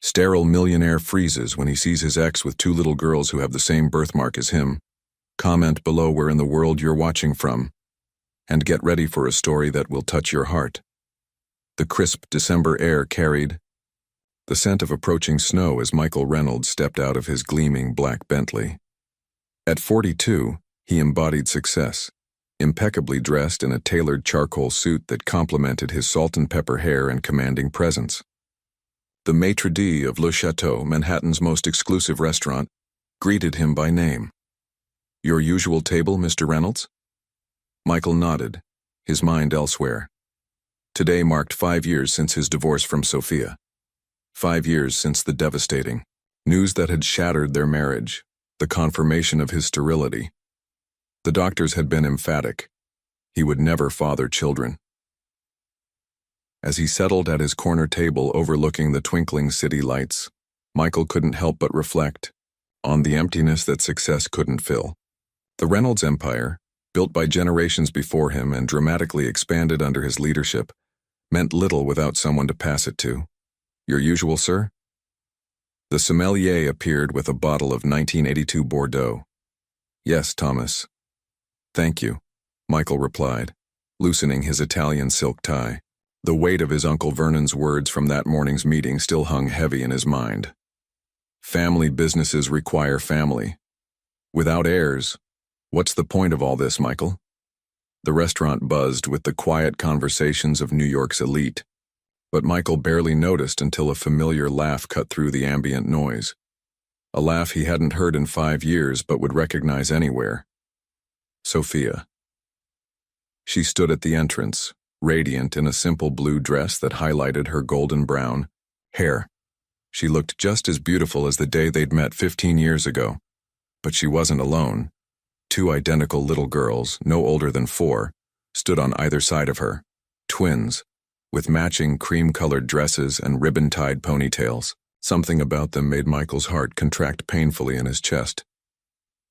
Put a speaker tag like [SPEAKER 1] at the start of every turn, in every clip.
[SPEAKER 1] Sterile Millionaire freezes when he sees his ex with two little girls who have the same birthmark as him. Comment below where in the world you're watching from. And get ready for a story that will touch your heart. The crisp December air carried the scent of approaching snow as Michael Reynolds stepped out of his gleaming black Bentley. At 42, he embodied success, impeccably dressed in a tailored charcoal suit that complemented his salt and pepper hair and commanding presence. The maitre d' of Le Chateau, Manhattan's most exclusive restaurant, greeted him by name. "Your usual table, Mr. Reynolds?" Michael nodded, his mind elsewhere. Today marked 5 years since his divorce from Sophia. 5 years since the devastating news that had shattered their marriage, the confirmation of his sterility. The doctors had been emphatic. He would never father children. As he settled at his corner table overlooking the twinkling city lights, Michael couldn't help but reflect on the emptiness that success couldn't fill. The Reynolds empire, built by generations before him and dramatically expanded under his leadership, meant little without someone to pass it to. "Your usual, sir?" The sommelier appeared with a bottle of 1982 Bordeaux. "Yes, Thomas." "Thank you," Michael replied, loosening his Italian silk tie. The weight of his Uncle Vernon's words from that morning's meeting still hung heavy in his mind. Family businesses require family. Without heirs, what's the point of all this, Michael? The restaurant buzzed with the quiet conversations of New York's elite, but Michael barely noticed until a familiar laugh cut through the ambient noise. A laugh he hadn't heard in 5 years but would recognize anywhere. Sophia. She stood at the entrance, radiant in a simple blue dress that highlighted her golden brown hair. She looked just as beautiful as the day they'd met 15 years ago. But she wasn't alone. 2 identical little girls, no older than 4, stood on either side of her, twins, with matching cream-colored dresses and ribbon-tied ponytails. Something about them made Michael's heart contract painfully in his chest.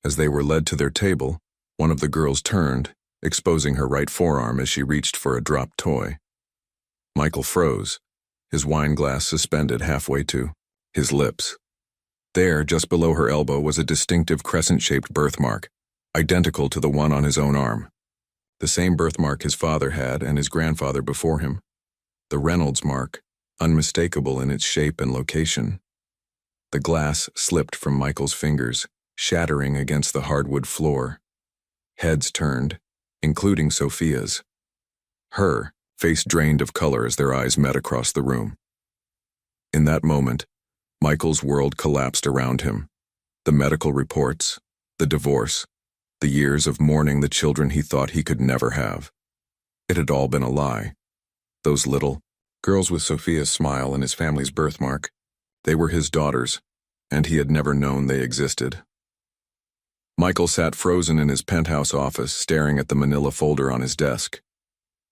[SPEAKER 1] As they were led to their table, one of the girls turned, exposing her right forearm as she reached for a dropped toy. Michael froze, his wine glass suspended halfway to his lips. There, just below her elbow, was a distinctive crescent-shaped birthmark, identical to the one on his own arm. The same birthmark his father had and his grandfather before him. The Reynolds mark, unmistakable in its shape and location. The glass slipped from Michael's fingers, shattering against the hardwood floor. Heads turned, including Sophia's. Her face drained of color as their eyes met across the room. In that moment, Michael's world collapsed around him. The medical reports, the divorce, the years of mourning the children he thought he could never have. It had all been a lie. Those little girls with Sophia's smile and his family's birthmark, they were his daughters, and he had never known they existed. Michael sat frozen in his penthouse office, staring at the manila folder on his desk.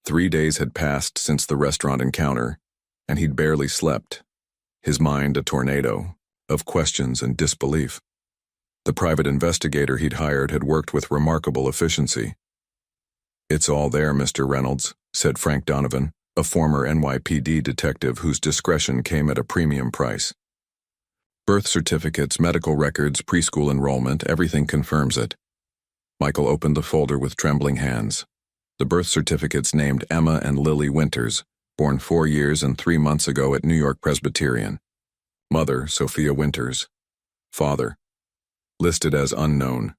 [SPEAKER 1] 3 days had passed since the restaurant encounter, and he'd barely slept, his mind a tornado of questions and disbelief. The private investigator he'd hired had worked with remarkable efficiency. "It's all there, Mr. Reynolds," said Frank Donovan, a former NYPD detective whose discretion came at a premium price. "Birth certificates, medical records, preschool enrollment, everything confirms it." Michael opened the folder with trembling hands. The birth certificates named Emma and Lily Winters, born 4 years and 3 months ago at New York Presbyterian. Mother, Sophia Winters. Father, listed as unknown.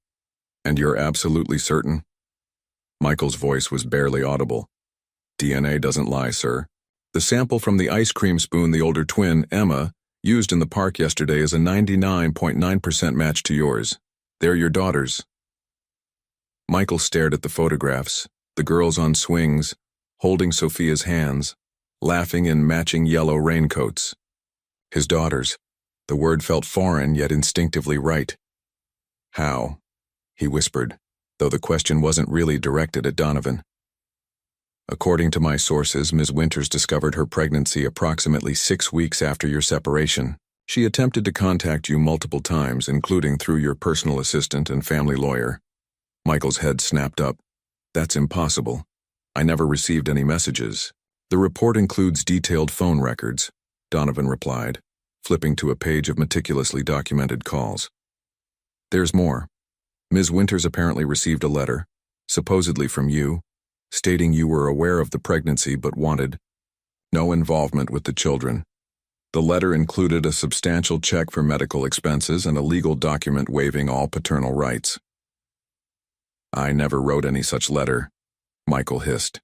[SPEAKER 1] "And you're absolutely certain?" Michael's voice was barely audible. "DNA doesn't lie, sir. The sample from the ice cream spoon the older twin, Emma, used in the park yesterday is a 99.9% match to yours. They're your daughters." Michael stared at the photographs, the girls on swings, holding Sophia's hands, laughing in matching yellow raincoats. His daughters. The word felt foreign yet instinctively right. "How?" he whispered, though the question wasn't really directed at Donovan. "According to my sources, Ms. Winters discovered her pregnancy approximately 6 weeks after your separation. She attempted to contact you multiple times, including through your personal assistant and family lawyer." Michael's head snapped up. "That's impossible. I never received any messages." "The report includes detailed phone records," Donovan replied. flipping to a page of meticulously documented calls. There's more. Ms. Winters apparently received a letter, supposedly from you, stating you were aware of the pregnancy but wanted no involvement with the children. The letter included a substantial check for medical expenses and a legal document waiving all paternal rights. I never wrote any such letter, Michael hissed,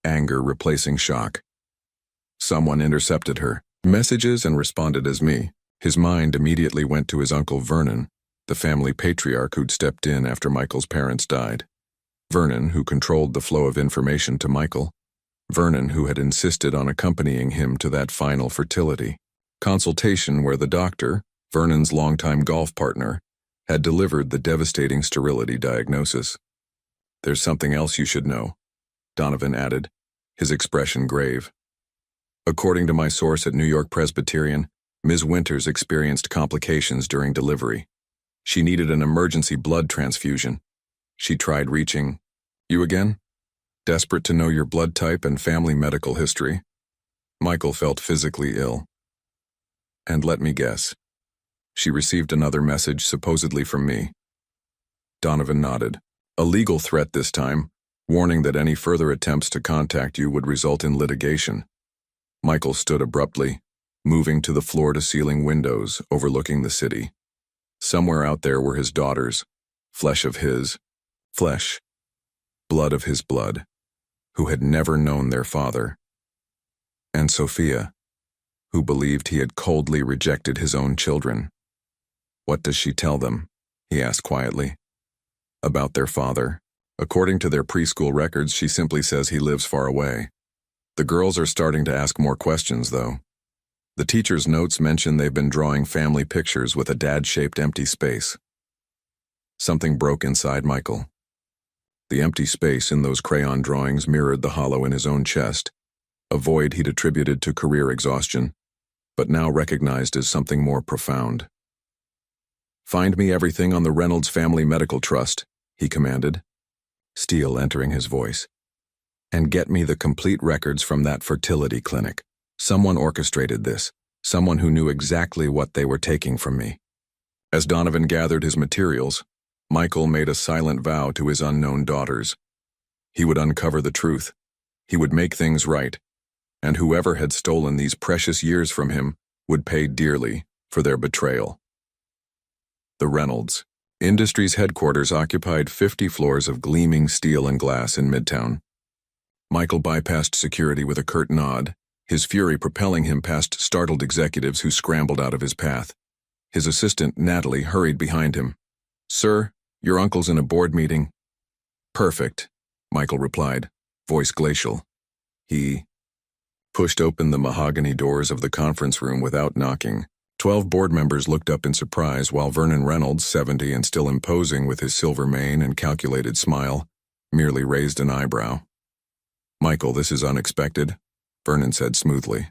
[SPEAKER 1] anger replacing shock. Someone intercepted her messages and responded as me. His mind immediately went to his uncle Vernon, the family patriarch who'd stepped in after Michael's parents died. Vernon, who controlled the flow of information to Michael. Vernon, who had insisted on accompanying him to that final fertility consultation where the doctor, Vernon's longtime golf partner, had delivered the devastating sterility diagnosis. There's something else you should know, Donovan added, his expression grave. According to my source at New York Presbyterian, Ms. Winters experienced complications during delivery. She needed an emergency blood transfusion. She tried reaching you again, desperate to know your blood type and family medical history. Michael felt physically ill. And let me guess, she received another message supposedly from me. Donovan nodded. A legal threat this time, warning that any further attempts to contact you would result in litigation. Michael stood abruptly, moving to the floor-to-ceiling windows overlooking the city. Somewhere out there were his daughters, flesh of his flesh, blood of his blood, who had never known their father. And Sophia, who believed he had coldly rejected his own children. What does she tell them? He asked quietly. About their father. According to their preschool records, she simply says he lives far away. The girls are starting to ask more questions, though. The teacher's notes mention they've been drawing family pictures with a dad-shaped empty space. Something broke inside Michael. The empty space in those crayon drawings mirrored the hollow in his own chest, a void he'd attributed to career exhaustion, but now recognized as something more profound. Find me everything on the Reynolds Family Medical Trust, he commanded, steel entering his voice. And get me the complete records from that fertility clinic. Someone orchestrated this, someone who knew exactly what they were taking from me. As Donovan gathered his materials, Michael made a silent vow to his unknown daughters. He would uncover the truth. He would make things right. And whoever had stolen these precious years from him would pay dearly for their betrayal. The Reynolds Industries headquarters occupied 50 floors of gleaming steel and glass in Midtown. Michael bypassed security with a curt nod, his fury propelling him past startled executives who scrambled out of his path. His assistant, Natalie, hurried behind him. Sir, your uncle's in a board meeting. Perfect, Michael replied, voice glacial. He pushed open the mahogany doors of the conference room without knocking. 12 board members looked up in surprise while Vernon Reynolds, 70 and still imposing with his silver mane and calculated smile, merely raised an eyebrow. Michael, this is unexpected, Vernon said smoothly.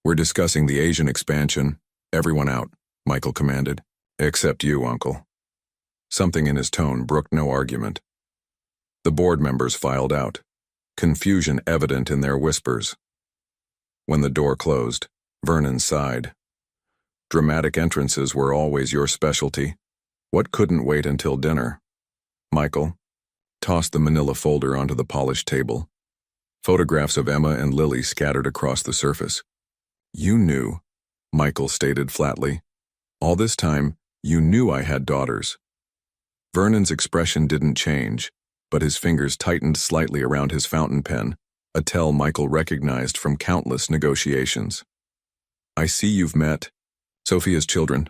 [SPEAKER 1] We're discussing the Asian expansion. Everyone out, Michael commanded. Except you, Uncle. Something in his tone brooked no argument. The board members filed out, confusion evident in their whispers. When the door closed, Vernon sighed. Dramatic entrances were always your specialty. What couldn't wait until dinner? Michael tossed the manila folder onto the polished table. Photographs of Emma and Lily scattered across the surface. You knew, Michael stated flatly. All this time, you knew I had daughters. Vernon's expression didn't change, but his fingers tightened slightly around his fountain pen, a tell Michael recognized from countless negotiations. I see you've met Sophia's children,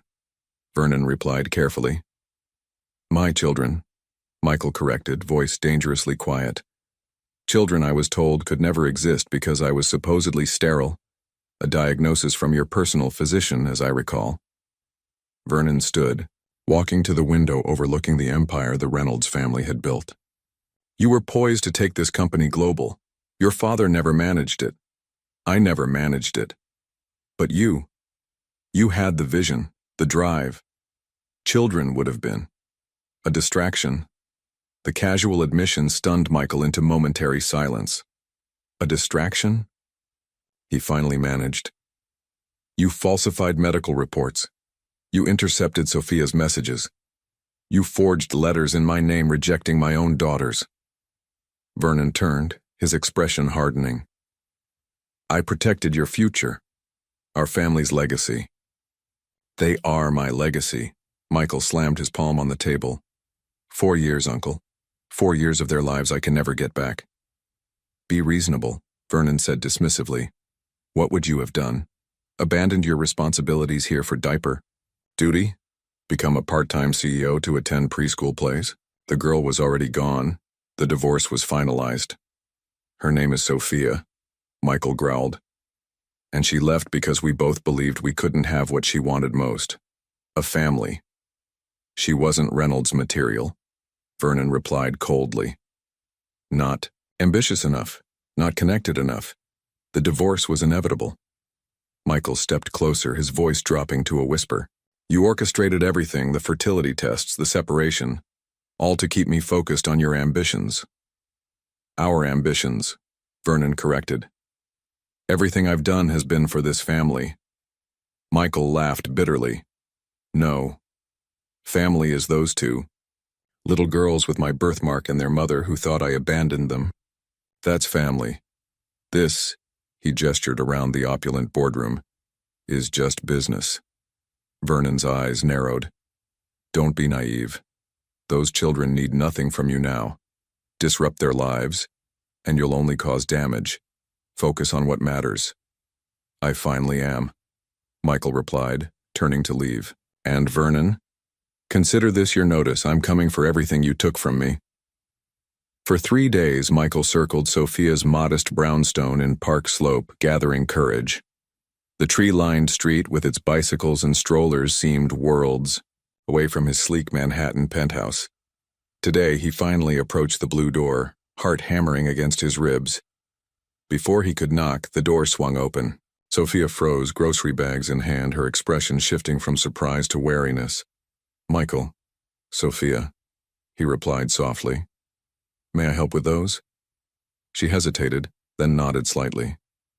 [SPEAKER 1] Vernon replied carefully. My children, Michael corrected, voice dangerously quiet. Children I was told could never exist because I was supposedly sterile, a diagnosis from your personal physician, as I recall. Vernon stood, walking to the window overlooking the empire the Reynolds family had built. You were poised to take this company global. Your father never managed it. I never managed it. But you had the vision, the drive. Children would have been a distraction. The casual admission stunned Michael into momentary silence. A distraction? He finally managed. You falsified medical reports. You intercepted Sophia's messages. You forged letters in my name rejecting my own daughters. Vernon turned, his expression hardening. I protected your future, our family's legacy. They are my legacy. Michael slammed his palm on the table. 4 years, Uncle. 4 years of their lives I can never get back. Be reasonable, Vernon said dismissively. What would you have done? Abandoned your responsibilities here for diaper duty? Become a part-time CEO to attend preschool plays? The girl was already gone. The divorce was finalized. Her name is Sophia, Michael growled. And she left because we both believed we couldn't have what she wanted most. A family. She wasn't Reynolds' material, Vernon replied coldly. Not ambitious enough, not connected enough. The divorce was inevitable. Michael stepped closer, his voice dropping to a whisper. You orchestrated everything, the fertility tests, the separation, all to keep me focused on your ambitions. Our ambitions, Vernon corrected. Everything I've done has been for this family. Michael laughed bitterly. No. Family is those two. Little girls with my birthmark and their mother who thought I abandoned them. That's family. This, he gestured around the opulent boardroom, is just business. Vernon's eyes narrowed. Don't be naive. Those children need nothing from you now. Disrupt their lives, and you'll only cause damage. Focus on what matters. I finally am, Michael replied, turning to leave. And Vernon? Consider this your notice. I'm coming for everything you took from me. For 3 days, Michael circled Sophia's modest brownstone in Park Slope, gathering courage. The tree-lined street with its bicycles and strollers seemed worlds away from his sleek Manhattan penthouse. Today, he finally approached the blue door, heart hammering against his ribs. Before he could knock, the door swung open. Sophia froze, grocery bags in hand, her expression shifting from surprise to wariness. Michael, Sophia, he replied softly. May I help with those? She hesitated, then nodded slightly.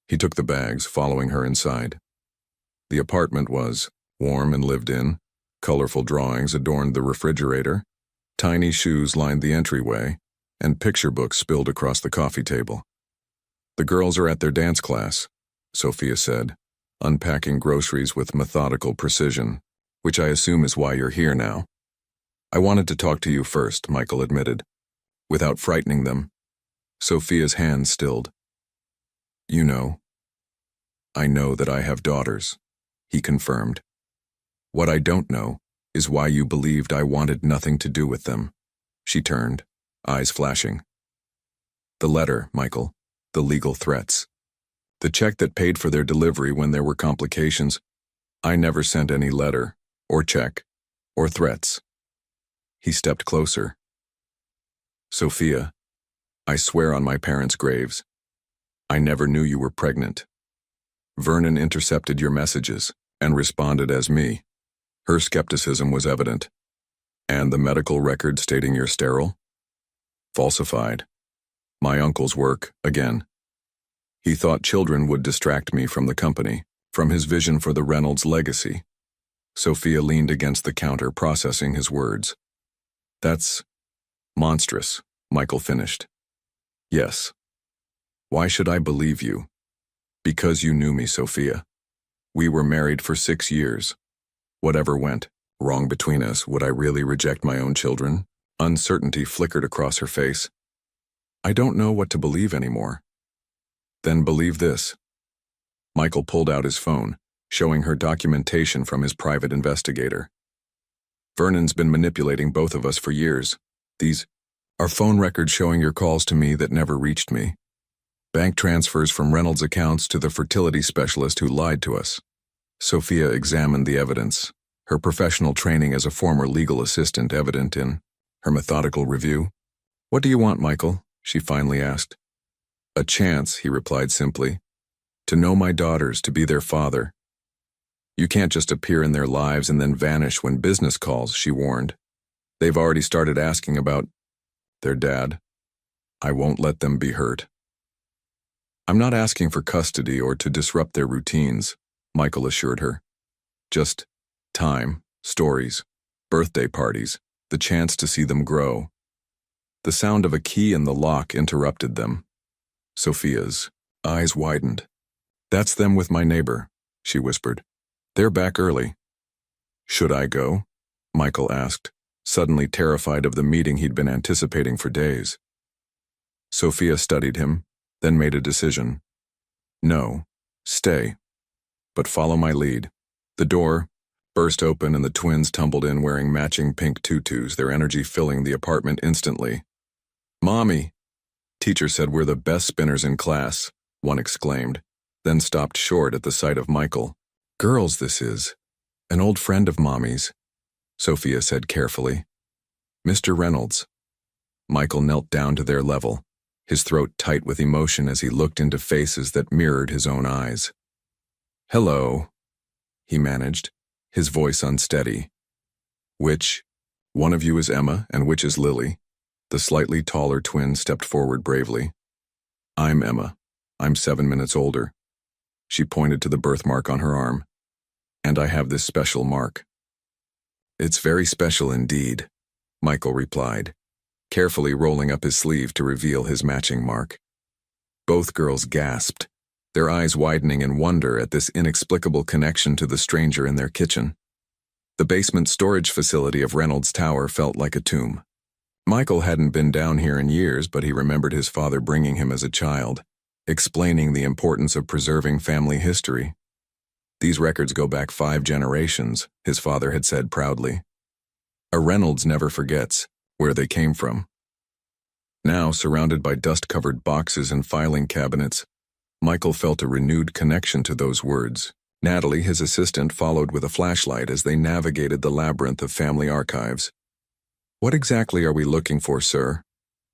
[SPEAKER 1] He took the bags, following her inside. The apartment was warm and lived in. Colorful drawings adorned the refrigerator. Tiny shoes lined the entryway, and picture books spilled across the coffee table. The girls are at their dance class, Sophia said, unpacking groceries with methodical precision, which I assume is why you're here now. I wanted to talk to you first, Michael admitted, without frightening them. Sophia's hand stilled. You know. I know that I have daughters, he confirmed. What I don't know is why you believed I wanted nothing to do with them. She turned, eyes flashing. The letter, Michael, the legal threats. The check that paid for their delivery when there were complications. I never sent any letter, or check, or threats. He stepped closer. Sophia, I swear on my parents' graves, I never knew you were pregnant. Vernon intercepted your messages and responded as me. Her skepticism was evident. And the medical record stating you're sterile? Falsified. My uncle's work, again. He thought children would distract me from the company, from his vision for the Reynolds legacy. Sophia leaned against the counter, processing his words. That's monstrous, Michael finished. Yes. Why should I believe you? Because you knew me, Sophia. We were married for 6 years. Whatever went wrong between us, would I really reject my own children? Uncertainty flickered across her face. I don't know what to believe anymore. Then believe this. Michael pulled out his phone, showing her documentation from his private investigator. Vernon's been manipulating both of us for years. These are phone records showing your calls to me that never reached me. Bank transfers from Reynolds' accounts to the fertility specialist who lied to us. Sophia examined the evidence, her professional training as a former legal assistant evident in her methodical review. What do you want, Michael? She finally asked. A chance, he replied simply. To know my daughters, to be their father. You can't just appear in their lives and then vanish when business calls, she warned. They've already started asking about their dad. I won't let them be hurt. I'm not asking for custody or to disrupt their routines. Michael assured her. Just time, stories, birthday parties, the chance to see them grow. The sound of a key in the lock interrupted them. Sophia's eyes widened. "That's them with my neighbor," she whispered. "They're back early." "Should I go?" Michael asked, suddenly terrified of the meeting he'd been anticipating for days. Sophia studied him, then made a decision. "No, stay. But follow my lead." The door burst open and the twins tumbled in wearing matching pink tutus, their energy filling the apartment instantly. "Mommy!" "Teacher said we're the best spinners in class," one exclaimed, then stopped short at the sight of Michael. "Girls, this is. An old friend of Mommy's," Sophia said carefully. "Mr. Reynolds." Michael knelt down to their level, his throat tight with emotion as he looked into faces that mirrored his own eyes. "Hello," he managed, his voice unsteady. "Which one of you is Emma and which is Lily?" The slightly taller twin stepped forward bravely. "I'm Emma. I'm 7 minutes older." She pointed to the birthmark on her arm. "And I have this special mark." "It's very special indeed," Michael replied, carefully rolling up his sleeve to reveal his matching mark. Both girls gasped, their eyes widening in wonder at this inexplicable connection to the stranger in their kitchen. The basement storage facility of Reynolds Tower felt like a tomb. Michael hadn't been down here in years, but he remembered his father bringing him as a child, explaining the importance of preserving family history. "These records go back 5 generations, his father had said proudly. "A Reynolds never forgets where they came from." Now, surrounded by dust-covered boxes and filing cabinets, Michael felt a renewed connection to those words. Natalie, his assistant, followed with a flashlight as they navigated the labyrinth of family archives. "What exactly are we looking for, sir?"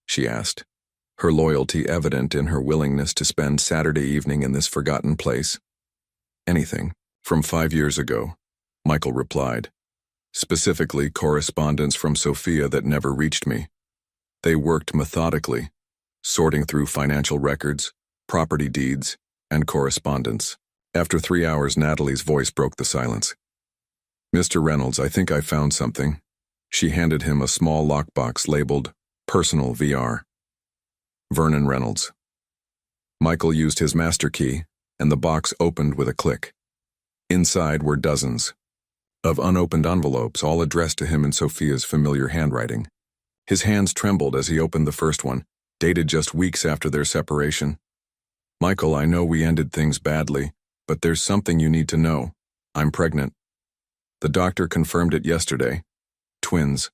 [SPEAKER 1] she asked, her loyalty evident in her willingness to spend Saturday evening in this forgotten place. "Anything from 5 years ago," Michael replied. "Specifically, correspondence from Sophia that never reached me." They worked methodically, sorting through financial records, property deeds, and correspondence. After 3 hours, Natalie's voice broke the silence. "Mr. Reynolds, I think I found something." She handed him a small lockbox labeled Personal VR. Vernon Reynolds. Michael used his master key, and the box opened with a click. Inside were dozens of unopened envelopes, all addressed to him in Sophia's familiar handwriting. His hands trembled as he opened the first one, dated just weeks after their separation. "Michael, I know we ended things badly, but there's something you need to know. I'm pregnant. The doctor confirmed it yesterday. Twins.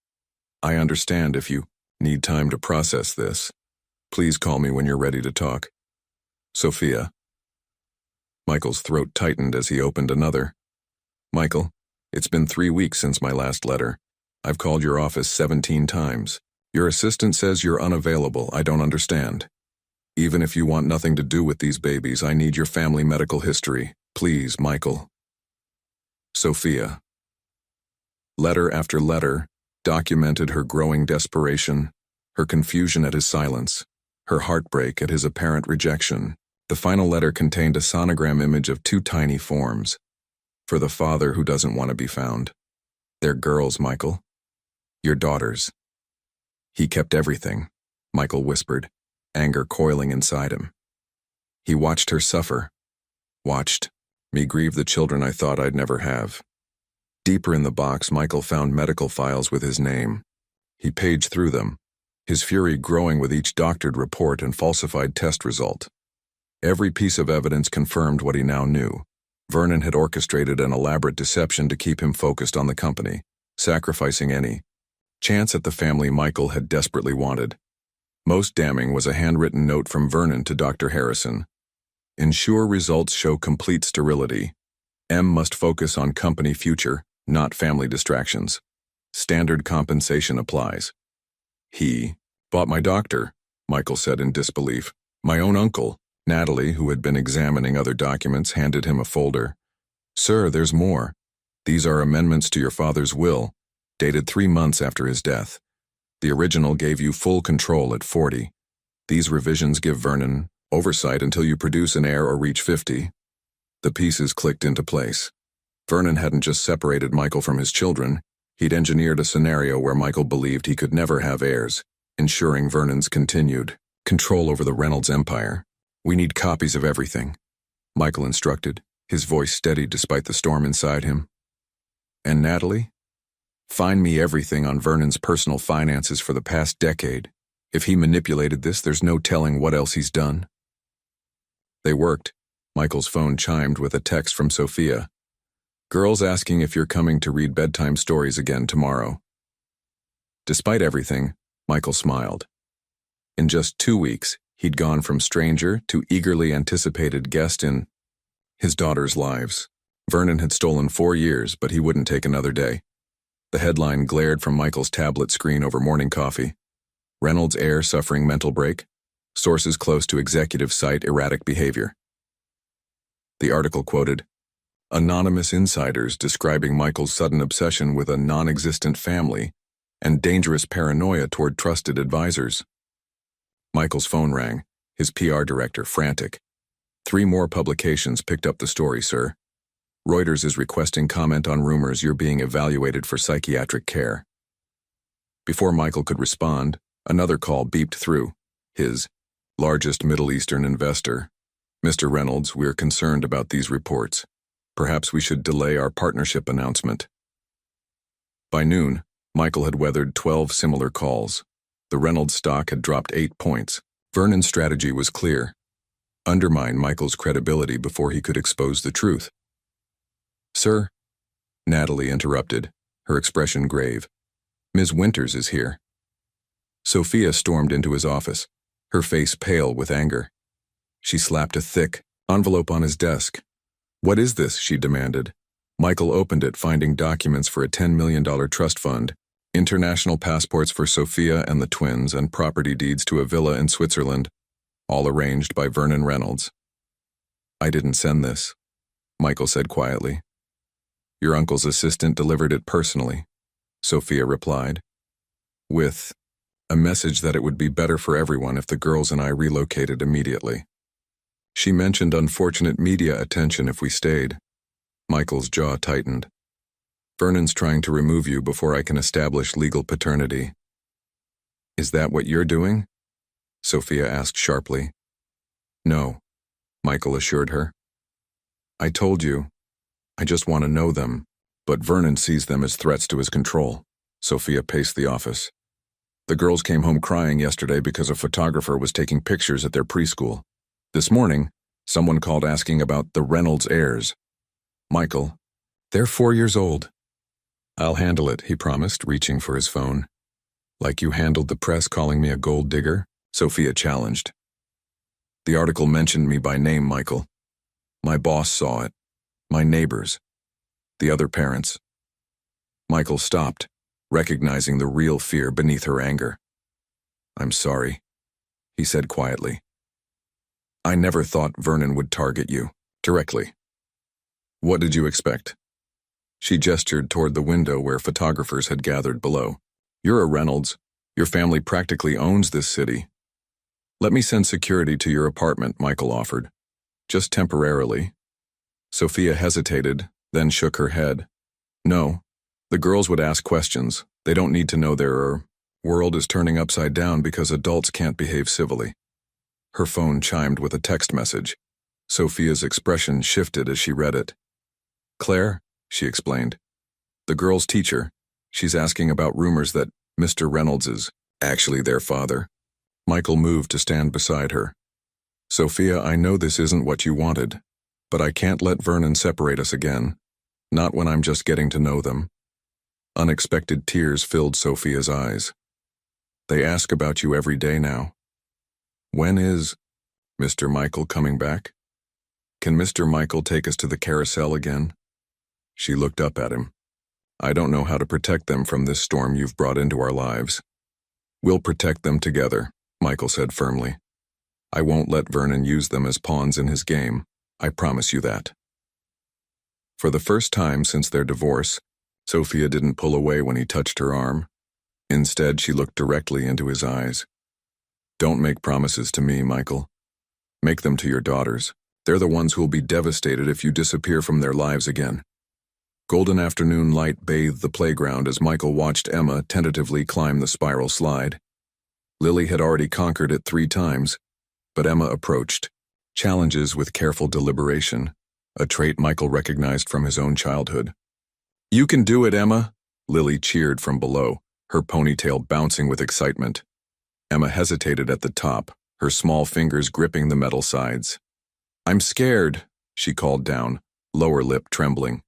[SPEAKER 1] I understand if you need time to process this. Please call me when you're ready to talk. Sophia." Michael's throat tightened as he opened another. "Michael, it's been 3 weeks since my last letter. I've called your office 17 times. Your assistant says you're unavailable. I don't understand. Even if you want nothing to do with these babies, I need your family medical history. Please, Michael." Sophia. Letter after letter documented her growing desperation, her confusion at his silence, her heartbreak at his apparent rejection. The final letter contained a sonogram image of 2 tiny forms. For the father who doesn't want to be found. "They're girls, Michael. Your daughters." "He kept everything," Michael whispered, anger coiling inside him. "He watched her suffer. Watched me grieve the children I thought I'd never have." Deeper in the box, Michael found medical files with his name. He paged through them, his fury growing with each doctored report and falsified test result. Every piece of evidence confirmed what he now knew. Vernon had orchestrated an elaborate deception to keep him focused on the company, sacrificing any chance at the family Michael had desperately wanted. Most damning was a handwritten note from Vernon to Dr. Harrison. "Ensure results show complete sterility. M must focus on company future, not family distractions. Standard compensation applies." "He bought my doctor," Michael said in disbelief. "My own uncle." Natalie, who had been examining other documents, handed him a folder. "Sir, there's more. These are amendments to your father's will, dated 3 months after his death. The original gave you full control at 40. These revisions give Vernon oversight until you produce an heir or reach 50. The pieces clicked into place. Vernon hadn't just separated Michael from his children, he'd engineered a scenario where Michael believed he could never have heirs, ensuring Vernon's continued control over the Reynolds empire. "We need copies of everything," Michael instructed, his voice steady despite the storm inside him. "And Natalie? Find me everything on Vernon's personal finances for the past decade. If he manipulated this, there's no telling what else he's done." They worked. Michael's phone chimed with a text from Sophia. "Girls asking if you're coming to read bedtime stories again tomorrow." Despite everything, Michael smiled. In just 2 weeks, he'd gone from stranger to eagerly anticipated guest in his daughters' lives. Vernon had stolen 4 years, but he wouldn't take another day. The headline glared from Michael's tablet screen over morning coffee. "Reynolds heir suffering mental break. Sources close to executive cite erratic behavior." The article quoted anonymous insiders describing Michael's sudden obsession with a non-existent family and dangerous paranoia toward trusted advisors. Michael's phone rang, his PR director frantic. 3 more publications picked up the story, sir. Reuters is requesting comment on rumors you're being evaluated for psychiatric care. Before Michael could respond, another call beeped through. His largest Middle Eastern investor. "Mr. Reynolds, we're concerned about these reports. Perhaps we should delay our partnership announcement." By noon, Michael had weathered 12 similar calls. The Reynolds stock had dropped 8 points. Vernon's strategy was clear. Undermine Michael's credibility before he could expose the truth. "Sir," Natalie interrupted, her expression grave. "Ms. Winters is here." Sophia stormed into his office, her face pale with anger. She slapped a thick envelope on his desk. "What is this?" she demanded. Michael opened it, finding documents for a $10 million trust fund, international passports for Sophia and the twins, and property deeds to a villa in Switzerland, all arranged by Vernon Reynolds. "I didn't send this," Michael said quietly. "Your uncle's assistant delivered it personally," Sophia replied, with a message that it would be better for everyone if the girls and I relocated immediately. She mentioned unfortunate media attention if we stayed. Michael's jaw tightened. "Vernon's trying to remove you before I can establish legal paternity." "Is that what you're doing?" Sophia asked sharply. "No," Michael assured her. "I told you. I just want to know them." But Vernon sees them as threats to his control. Sophia paced the office. "The girls came home crying yesterday because a photographer was taking pictures at their preschool. This morning, someone called asking about the Reynolds heirs. Michael, they're 4 years old." "I'll handle it," he promised, reaching for his phone. "Like you handled the press calling me a gold digger?" Sophia challenged. "The article mentioned me by name, Michael. My boss saw it. My neighbors. The other parents." Michael stopped, recognizing the real fear beneath her anger. "I'm sorry," he said quietly. "I never thought Vernon would target you directly." "What did you expect?" She gestured toward the window where photographers had gathered below. "You're a Reynolds. Your family practically owns this city." "Let me send security to your apartment," Michael offered. "Just temporarily." Sophia hesitated, then shook her head. "No. The girls would ask questions. They don't need to know their world is turning upside down because adults can't behave civilly." Her phone chimed with a text message. Sophia's expression shifted as she read it. "Claire," she explained. "The girl's teacher. She's asking about rumors that Mr. Reynolds is actually their father." Michael moved to stand beside her. "Sophia, I know this isn't what you wanted, but I can't let Vernon separate us again. Not when I'm just getting to know them." Unexpected tears filled Sophia's eyes. "They ask about you every day now. When is Mr. Michael coming back? Can Mr. Michael take us to the carousel again?" She looked up at him. "I don't know how to protect them from this storm you've brought into our lives." "We'll protect them together," Michael said firmly. "I won't let Vernon use them as pawns in his game. I promise you that." For the first time since their divorce, Sophia didn't pull away when he touched her arm. Instead, she looked directly into his eyes. "Don't make promises to me, Michael. Make them to your daughters." They're the ones who'll be devastated if you disappear from their lives again. Golden afternoon light bathed the playground as Michael watched Emma tentatively climb the spiral slide. Lily had already conquered it 3 times, but Emma approached challenges with careful deliberation, a trait Michael recognized from his own childhood. "You can do it, Emma," Lily cheered from below, her ponytail bouncing with excitement. Emma hesitated at the top, her small fingers gripping the metal sides. "I'm scared," she called down, lower lip trembling.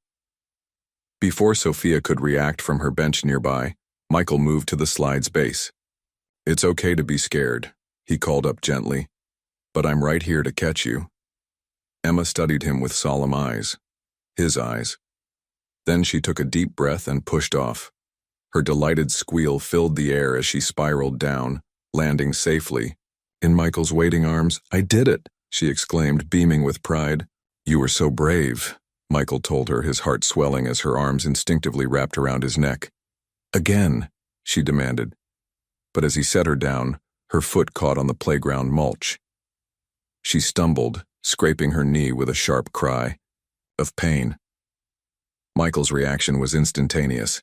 [SPEAKER 1] Before Sophia could react from her bench nearby, Michael moved to the slide's base. "It's okay to be scared," he called up gently, "but I'm right here to catch you." Emma studied him with solemn eyes. His eyes. Then she took a deep breath and pushed off. Her delighted squeal filled the air as she spiraled down, landing safely. In Michael's waiting arms. "I did it," she exclaimed, beaming with pride. "You were so brave," Michael told her, his heart swelling as her arms instinctively wrapped around his neck. "Again," she demanded. But as he set her down, her foot caught on the playground mulch. She stumbled, scraping her knee with a sharp cry of pain. Michael's reaction was instantaneous.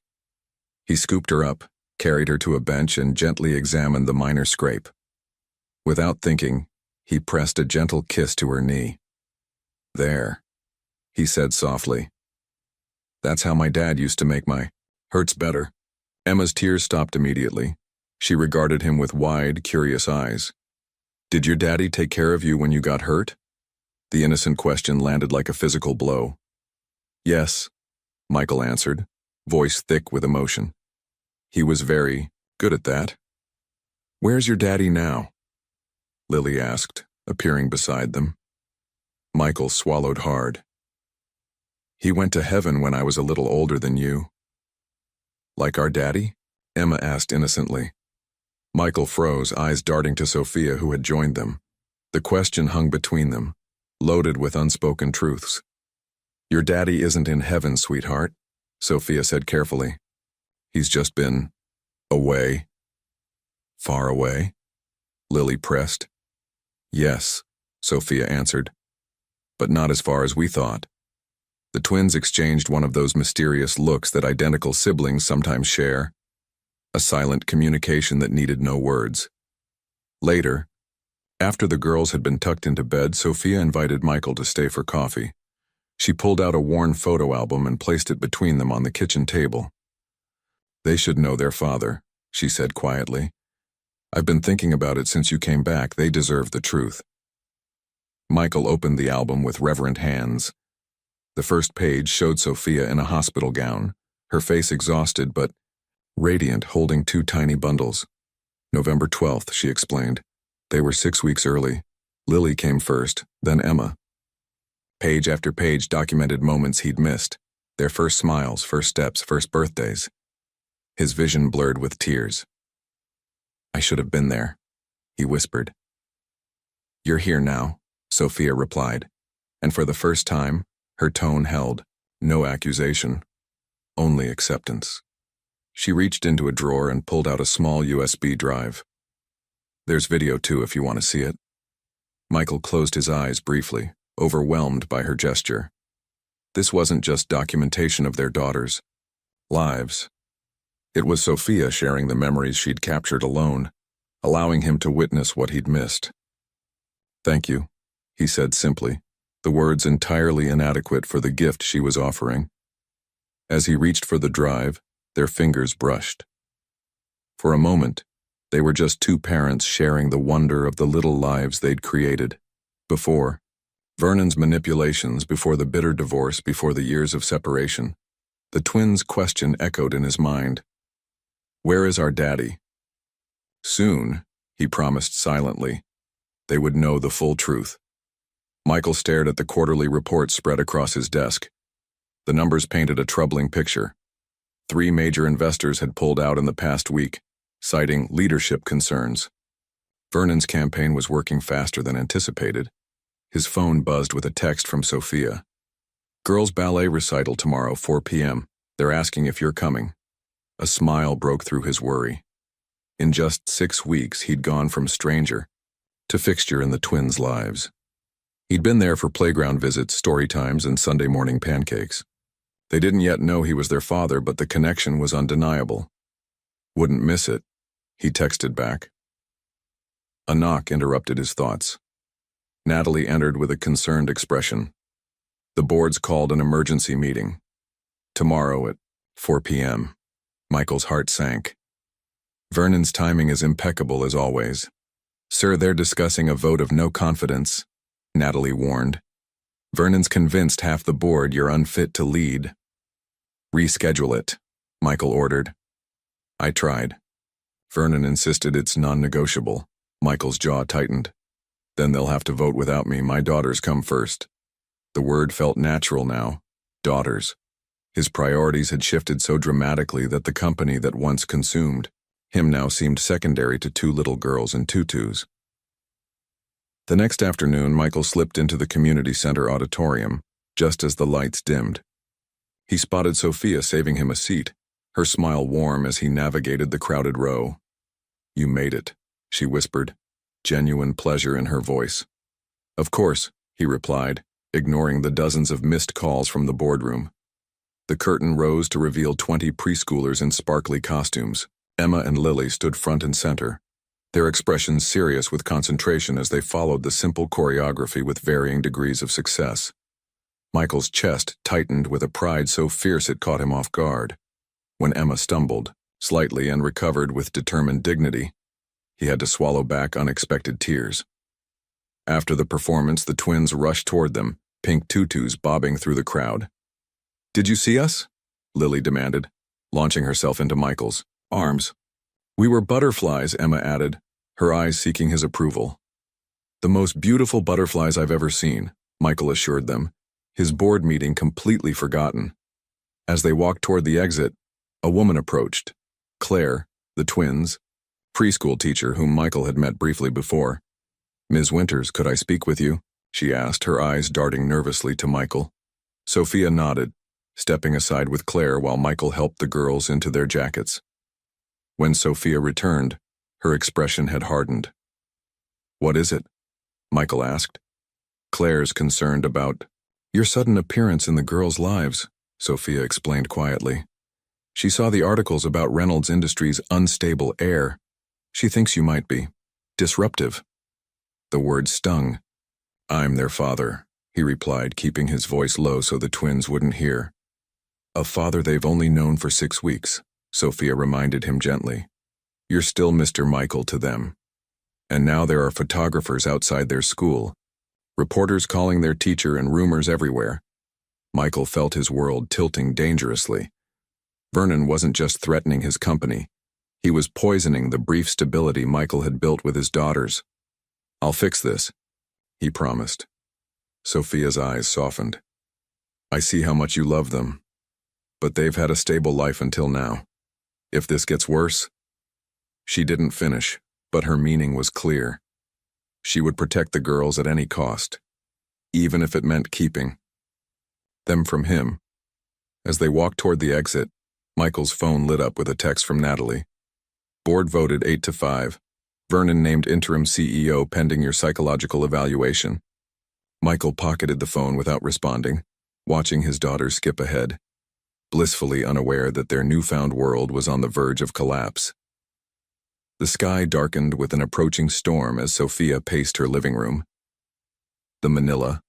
[SPEAKER 1] He scooped her up, carried her to a bench, and gently examined the minor scrape. Without thinking, he pressed a gentle kiss to her knee. "There," he said softly. "That's how my dad used to make my hurts better." Emma's tears stopped immediately. She regarded him with wide, curious eyes. "Did your daddy take care of you when you got hurt?" The innocent question landed like a physical blow. "Yes," Michael answered, voice thick with emotion. "He was very good at that." "Where's your daddy now?" Lily asked, appearing beside them. Michael swallowed hard. "He went to heaven when I was a little older than you." "Like our daddy?" Emma asked innocently. Michael froze, eyes darting to Sophia, who had joined them. The question hung between them, loaded with unspoken truths. "Your daddy isn't in heaven, sweetheart," Sophia said carefully. "He's just been away." "Far away?" Lily pressed. "Yes," Sophia answered, "but not as far as we thought." The twins exchanged one of those mysterious looks that identical siblings sometimes share, a silent communication that needed no words. Later, after the girls had been tucked into bed, Sophia invited Michael to stay for coffee. She pulled out a worn photo album and placed it between them on the kitchen table. "They should know their father," she said quietly. "I've been thinking about it since you came back. They deserve the truth." Michael opened the album with reverent hands. The first page showed Sophia in a hospital gown, her face exhausted but radiant, holding 2 tiny bundles. "November 12th, she explained. "They were 6 weeks early. Lily came first, then Emma." Page after page documented moments he'd missed, their first smiles, first steps, first birthdays. His vision blurred with tears. "I should have been there," he whispered. "You're here now," Sophia replied, and for the first time, her tone held, no accusation, only acceptance. She reached into a drawer and pulled out a small USB drive. "There's video too if you want to see it." Michael closed his eyes briefly, overwhelmed by her gesture. This wasn't just documentation of their daughters' lives. It was Sophia sharing the memories she'd captured alone, allowing him to witness what he'd missed. "Thank you," he said simply, the words entirely inadequate for the gift she was offering. As he reached for the drive, their fingers brushed. For a moment, they were just 2 parents sharing the wonder of the little lives they'd created. Before Vernon's manipulations, before the bitter divorce, before the years of separation, the twins' question echoed in his mind. "Where is our daddy?" Soon, he promised silently, they would know the full truth. Michael stared at the quarterly report spread across his desk. The numbers painted a troubling picture. 3 major investors had pulled out in the past week, citing leadership concerns. Vernon's campaign was working faster than anticipated. His phone buzzed with a text from Sophia. "Girls' ballet recital tomorrow, 4 p.m. They're asking if you're coming." A smile broke through his worry. In just 6 weeks, he'd gone from stranger to fixture in the twins' lives. He'd been there for playground visits, story times, and Sunday morning pancakes. They didn't yet know he was their father, but the connection was undeniable. Wouldn't miss it, he texted back. A knock interrupted his thoughts. Natalie entered with a concerned expression. The board's called an emergency meeting. Tomorrow at 4 p.m. Michael's heart sank. Vernon's timing is impeccable as always. Sir, they're discussing a vote of no confidence, Natalie warned. Vernon's convinced half the board you're unfit to lead. Reschedule it, Michael ordered. I tried. Vernon insisted it's non-negotiable. Michael's jaw tightened. Then they'll have to vote without me. My daughters come first. The word felt natural now. Daughters. His priorities had shifted so dramatically that the company that once consumed him now seemed secondary to two little girls in tutus. The next afternoon, Michael slipped into the community center auditorium, just as the lights dimmed. He spotted Sophia saving him a seat, her smile warm as he navigated the crowded row. You made it, she whispered, genuine pleasure in her voice. Of course, he replied, ignoring the dozens of missed calls from the boardroom. The curtain rose to reveal 20 preschoolers in sparkly costumes. Emma and Lily stood front and center, their expressions serious with concentration as they followed the simple choreography with varying degrees of success. Michael's chest tightened with a pride so fierce it caught him off guard. When Emma stumbled, slightly and recovered with determined dignity, he had to swallow back unexpected tears. After the performance, the twins rushed toward them, pink tutus bobbing through the crowd. Did you see us? Lily demanded, launching herself into Michael's arms. We were butterflies, Emma added, her eyes seeking his approval. The most beautiful butterflies I've ever seen, Michael assured them, his board meeting completely forgotten. As they walked toward the exit, a woman approached. Claire, the twins' preschool teacher whom Michael had met briefly before. Ms. Winters, could I speak with you? She asked, her eyes darting nervously to Michael. Sophia nodded, stepping aside with Claire while Michael helped the girls into their jackets. When Sophia returned, her expression had hardened. What is it? Michael asked. Claire's concerned about your sudden appearance in the girls' lives, Sophia explained quietly. She saw the articles about Reynolds Industries' unstable heir. She thinks you might be disruptive. The word stung. I'm their father, he replied, keeping his voice low so the twins wouldn't hear. A father they've only known for 6 weeks, Sophia reminded him gently. You're still Mr. Michael to them. And now there are photographers outside their school, reporters calling their teacher and rumors everywhere. Michael felt his world tilting dangerously. Vernon wasn't just threatening his company. He was poisoning the brief stability Michael had built with his daughters. I'll fix this, he promised. Sophia's eyes softened. I see how much you love them. But they've had a stable life until now. If this gets worse... She didn't finish, but her meaning was clear. She would protect the girls at any cost, even if it meant keeping them from him. As they walked toward the exit, Michael's phone lit up with a text from Natalie. Board voted 8-5. Vernon named interim CEO pending your psychological evaluation. Michael pocketed the phone without responding, watching his daughter skip ahead, blissfully unaware that their newfound world was on the verge of collapse. The sky darkened with an approaching storm as Sophia paced her living room. The manila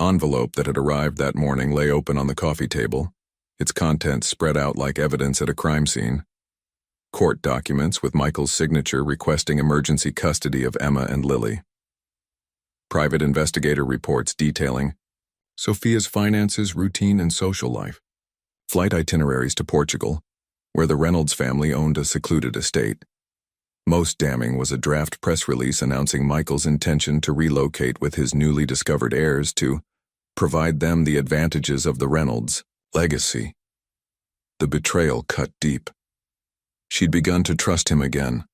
[SPEAKER 1] envelope that had arrived that morning lay open on the coffee table, its contents spread out like evidence at a crime scene. Court documents with Michael's signature requesting emergency custody of Emma and Lily. Private investigator reports detailing Sophia's finances, routine, and social life. Flight itineraries to Portugal, where the Reynolds family owned a secluded estate. Most damning was a draft press release announcing Michael's intention to relocate with his newly discovered heirs to provide them the advantages of the Reynolds legacy. The betrayal cut deep. She'd begun to trust him again,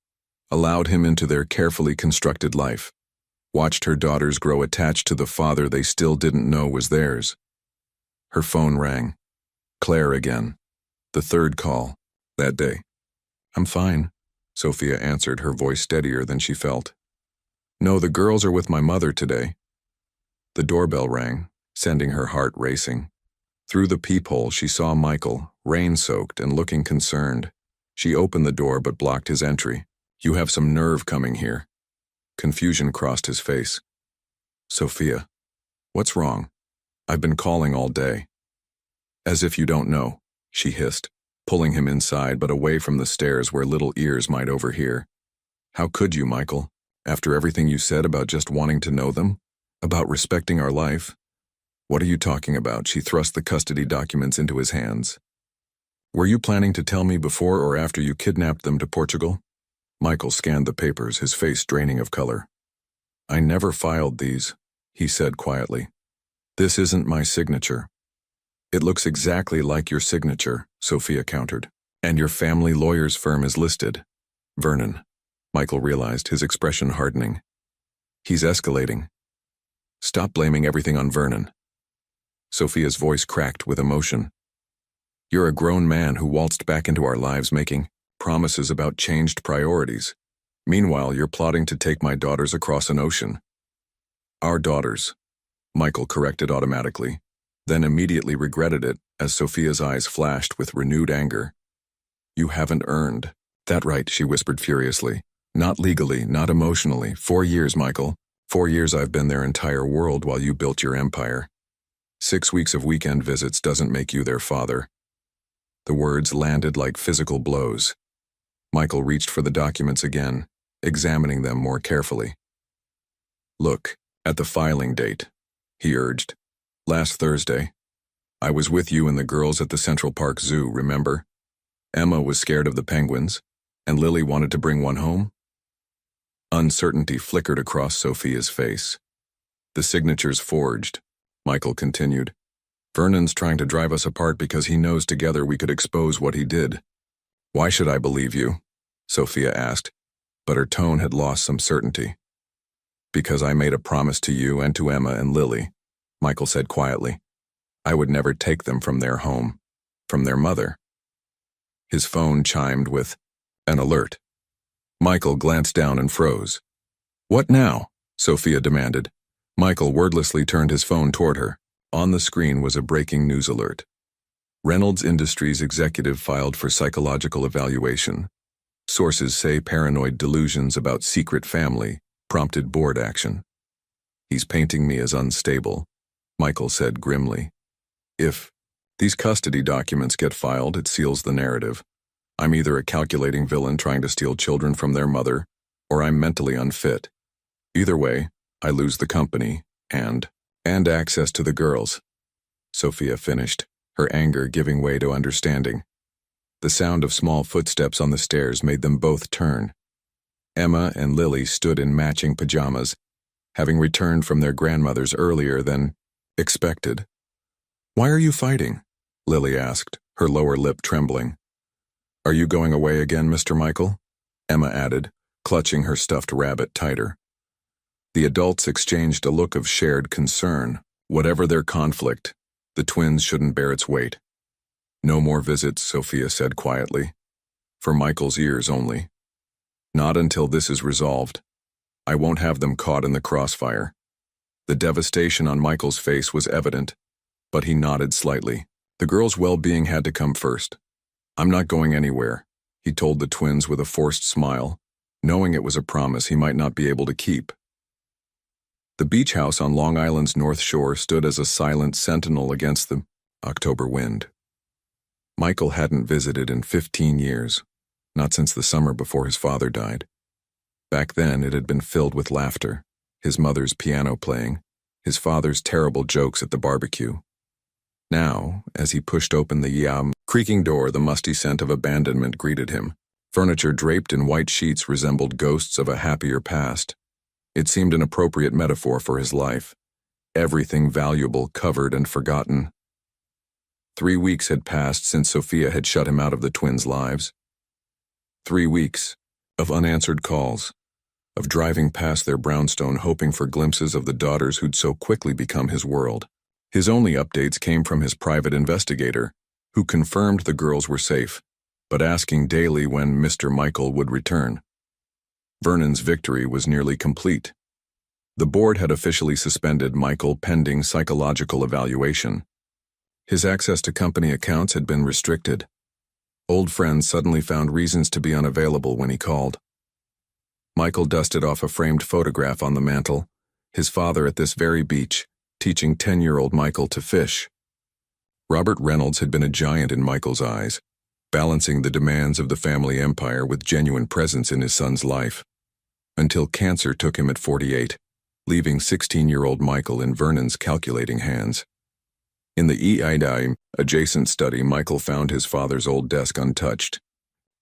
[SPEAKER 1] allowed him into their carefully constructed life, watched her daughters grow attached to the father they still didn't know was theirs. Her phone rang. Claire again. The third call that day. I'm fine, Sophia answered, her voice steadier than she felt. No, the girls are with my mother today. The doorbell rang, sending her heart racing. Through the peephole, she saw Michael, rain-soaked and looking concerned. She opened the door but blocked his entry. "You have some nerve coming here." Confusion crossed his face. "Sophia, what's wrong? I've been calling all day." "As if you don't know," she hissed, pulling him inside but away from the stairs where little ears might overhear. "How could you, Michael? After everything you said about just wanting to know them? About respecting our life?" "What are you talking about?" She thrust the custody documents into his hands. "Were you planning to tell me before or after you kidnapped them to Portugal?" Michael scanned the papers, his face draining of color. "I never filed these," he said quietly. "This isn't my signature." "It looks exactly like your signature," Sophia countered. "And your family lawyer's firm is listed." "Vernon," Michael realized, his expression hardening. "He's escalating. Stop blaming everything on Vernon." Sophia's voice cracked with emotion. "You're a grown man who waltzed back into our lives making promises about changed priorities. Meanwhile, you're plotting to take my daughters across an ocean." "Our daughters," Michael corrected automatically, then immediately regretted it as Sophia's eyes flashed with renewed anger. "You haven't earned." "That right," she whispered furiously. "Not legally, not emotionally. 4 years, Michael. 4 years I've been their entire world while you built your empire. 6 weeks of weekend visits doesn't make you their father." The words landed like physical blows. Michael reached for the documents again, examining them more carefully. "Look at the filing date," he urged. "Last Thursday. I was with you and the girls at the Central Park Zoo, remember? Emma was scared of the penguins, and Lily wanted to bring one home." Uncertainty flickered across Sophia's face. "The signature's forged," Michael continued. "Vernon's trying to drive us apart because he knows together we could expose what he did." "Why should I believe you?" Sophia asked, but her tone had lost some certainty. "Because I made a promise to you and to Emma and Lily," Michael said quietly. "I would never take them from their home, from their mother." His phone chimed with an alert. Michael glanced down and froze. "What now?" Sophia demanded. Michael wordlessly turned his phone toward her. On the screen was a breaking news alert. Reynolds Industries executive filed for psychological evaluation. Sources say paranoid delusions about secret family prompted board action. "He's painting me as unstable," Michael said grimly. "If these custody documents get filed, it seals the narrative. I'm either a calculating villain trying to steal children from their mother, or I'm mentally unfit. Either way, I lose the company and access to the girls." Sophia finished, her anger giving way to understanding. The sound of small footsteps on the stairs made them both turn. Emma and Lily stood in matching pajamas, having returned from their grandmother's earlier than expected. "Why are you fighting?" Lily asked, her lower lip trembling. "Are you going away again, Mr. Michael?" Emma added, clutching her stuffed rabbit tighter. The adults exchanged a look of shared concern. Whatever their conflict, the twins shouldn't bear its weight. "No more visits," Sophia said quietly. "For Michael's ears only. Not until this is resolved. I won't have them caught in the crossfire." The devastation on Michael's face was evident, but he nodded slightly. The girls' well-being had to come first. "I'm not going anywhere," he told the twins with a forced smile, knowing it was a promise he might not be able to keep. The beach house on Long Island's North Shore stood as a silent sentinel against the October wind. Michael hadn't visited in 15 years, not since the summer before his father died. Back then, it had been filled with laughter, his mother's piano playing, his father's terrible jokes at the barbecue. Now, as he pushed open the creaking door, the musty scent of abandonment greeted him. Furniture draped in white sheets resembled ghosts of a happier past. It seemed an appropriate metaphor for his life. Everything valuable covered and forgotten. 3 weeks had passed since Sophia had shut him out of the twins' lives. 3 weeks of unanswered calls, of driving past their brownstone hoping for glimpses of the daughters who'd so quickly become his world. His only updates came from his private investigator, who confirmed the girls were safe, but asking daily when Mr. Michael would return. Vernon's victory was nearly complete. The board had officially suspended Michael pending psychological evaluation. His access to company accounts had been restricted. Old friends suddenly found reasons to be unavailable when he called. Michael dusted off a framed photograph on the mantel, his father at this very beach, teaching 10-year-old Michael to fish. Robert Reynolds had been a giant in Michael's eyes, balancing the demands of the family empire with genuine presence in his son's life. Until cancer took him at 48, leaving 16-year-old Michael in Vernon's calculating hands. In the EIDI adjacent study, Michael found his father's old desk untouched.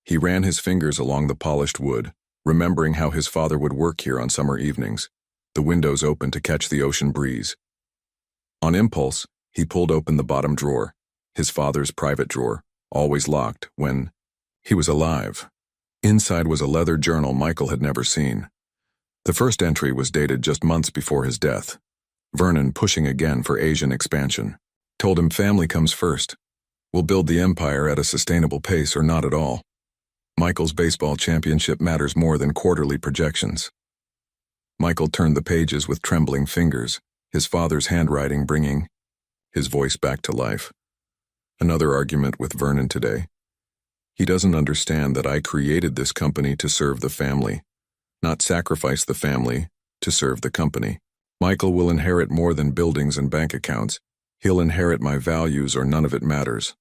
[SPEAKER 1] He ran his fingers along the polished wood, remembering how his father would work here on summer evenings, the windows open to catch the ocean breeze. On impulse, he pulled open the bottom drawer, his father's private drawer, always locked when he was alive. Inside was a leather journal Michael had never seen. The first entry was dated just months before his death. Vernon pushing again for Asian expansion. Told him family comes first. We'll build the empire at a sustainable pace or not at all. Michael's baseball championship matters more than quarterly projections. Michael turned the pages with trembling fingers, his father's handwriting bringing his voice back to life. Another argument with Vernon today. He doesn't understand that I created this company to serve the family, not sacrifice the family to serve the company. Michael will inherit more than buildings and bank accounts. He'll inherit my values or none of it matters.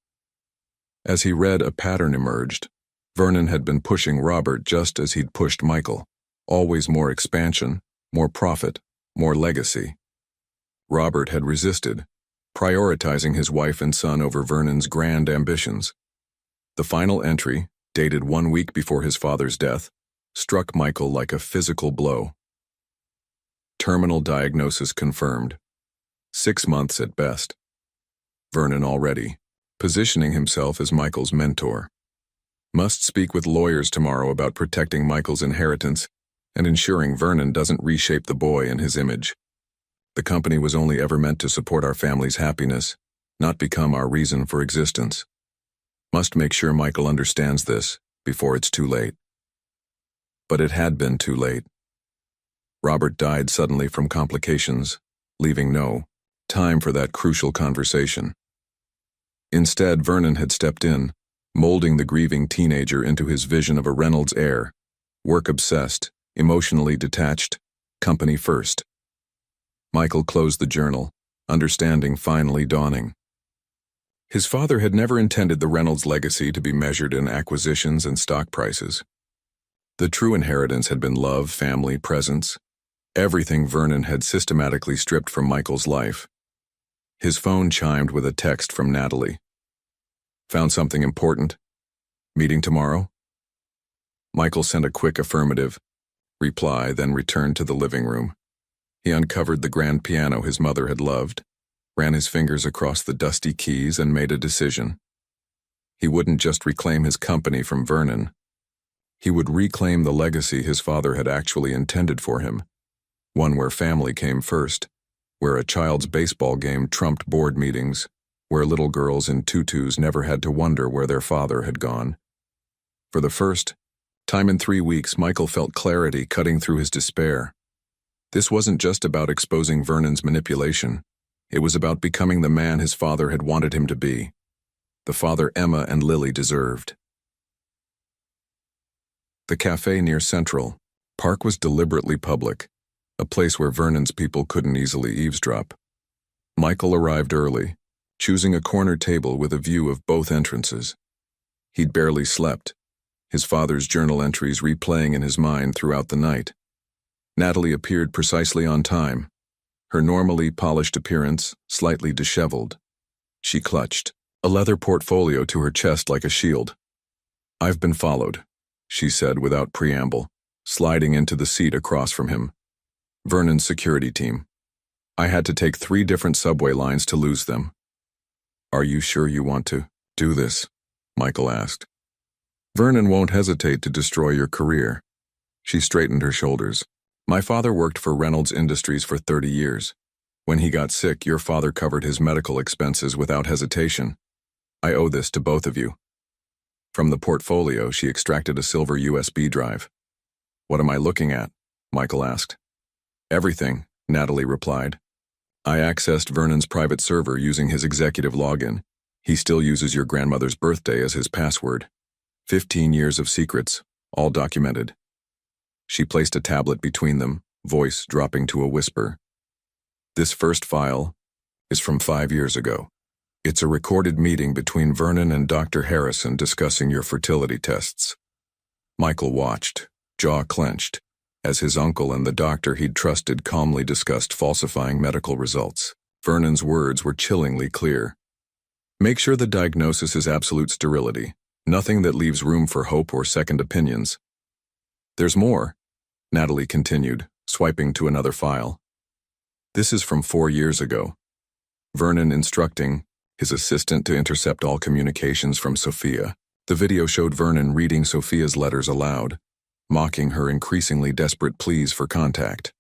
[SPEAKER 1] As he read, a pattern emerged. Vernon had been pushing Robert just as he'd pushed Michael. Always more expansion, more profit, more legacy. Robert had resisted, prioritizing his wife and son over Vernon's grand ambitions. The final entry, dated 1 week before his father's death, struck Michael like a physical blow. Terminal diagnosis confirmed. 6 months at best. Vernon already positioning himself as Michael's mentor. Must speak with lawyers tomorrow about protecting Michael's inheritance and ensuring Vernon doesn't reshape the boy in his image. The company was only ever meant to support our family's happiness, not become our reason for existence. Must make sure Michael understands this before it's too late. But it had been too late. Robert died suddenly from complications, leaving no time for that crucial conversation. Instead, Vernon had stepped in, molding the grieving teenager into his vision of a Reynolds heir, work-obsessed, emotionally detached, company first. Michael closed the journal, understanding finally dawning. His father had never intended the Reynolds legacy to be measured in acquisitions and stock prices. The true inheritance had been love, family, presence, everything Vernon had systematically stripped from Michael's life. His phone chimed with a text from Natalie. Found something important? Meeting tomorrow? Michael sent a quick affirmative reply, then returned to the living room. He uncovered the grand piano his mother had loved, ran his fingers across the dusty keys, and made a decision. He wouldn't just reclaim his company from Vernon. He would reclaim the legacy his father had actually intended for him, one where family came first, where a child's baseball game trumped board meetings, where little girls in tutus never had to wonder where their father had gone. For the first time in 3 weeks, Michael felt clarity cutting through his despair. This wasn't just about exposing Vernon's manipulation. It was about becoming the man his father had wanted him to be, the father Emma and Lily deserved. The cafe near Central Park was deliberately public, a place where Vernon's people couldn't easily eavesdrop. Michael arrived early, choosing a corner table with a view of both entrances. He'd barely slept, his father's journal entries replaying in his mind throughout the night. Natalie appeared precisely on time, her normally polished appearance slightly disheveled. She clutched a leather portfolio to her chest like a shield. "I've been followed," she said without preamble, sliding into the seat across from him. "Vernon's security team. I had to take 3 different subway lines to lose them." "Are you sure you want to do this?" Michael asked. "Vernon won't hesitate to destroy your career." She straightened her shoulders. "My father worked for Reynolds Industries for 30 years. When he got sick, your father covered his medical expenses without hesitation. I owe this to both of you." From the portfolio, she extracted a silver USB drive. "What am I looking at?" Michael asked. Everything, Natalie replied. I accessed Vernon's private server using his executive login. He still uses your grandmother's birthday as his password. 15 years of secrets, all documented. She placed a tablet between them, voice dropping to a whisper. This first file is from 5 years ago. It's a recorded meeting between Vernon and Dr. Harrison discussing your fertility tests. Michael watched, jaw clenched, as his uncle and the doctor he'd trusted calmly discussed falsifying medical results. Vernon's words were chillingly clear. Make sure the diagnosis is absolute sterility, nothing that leaves room for hope or second opinions. There's more, Natalie continued, swiping to another file. This is from 4 years ago. Vernon instructing his assistant to intercept all communications from Sophia. The video showed Vernon reading Sophia's letters aloud, mocking her increasingly desperate pleas for contact.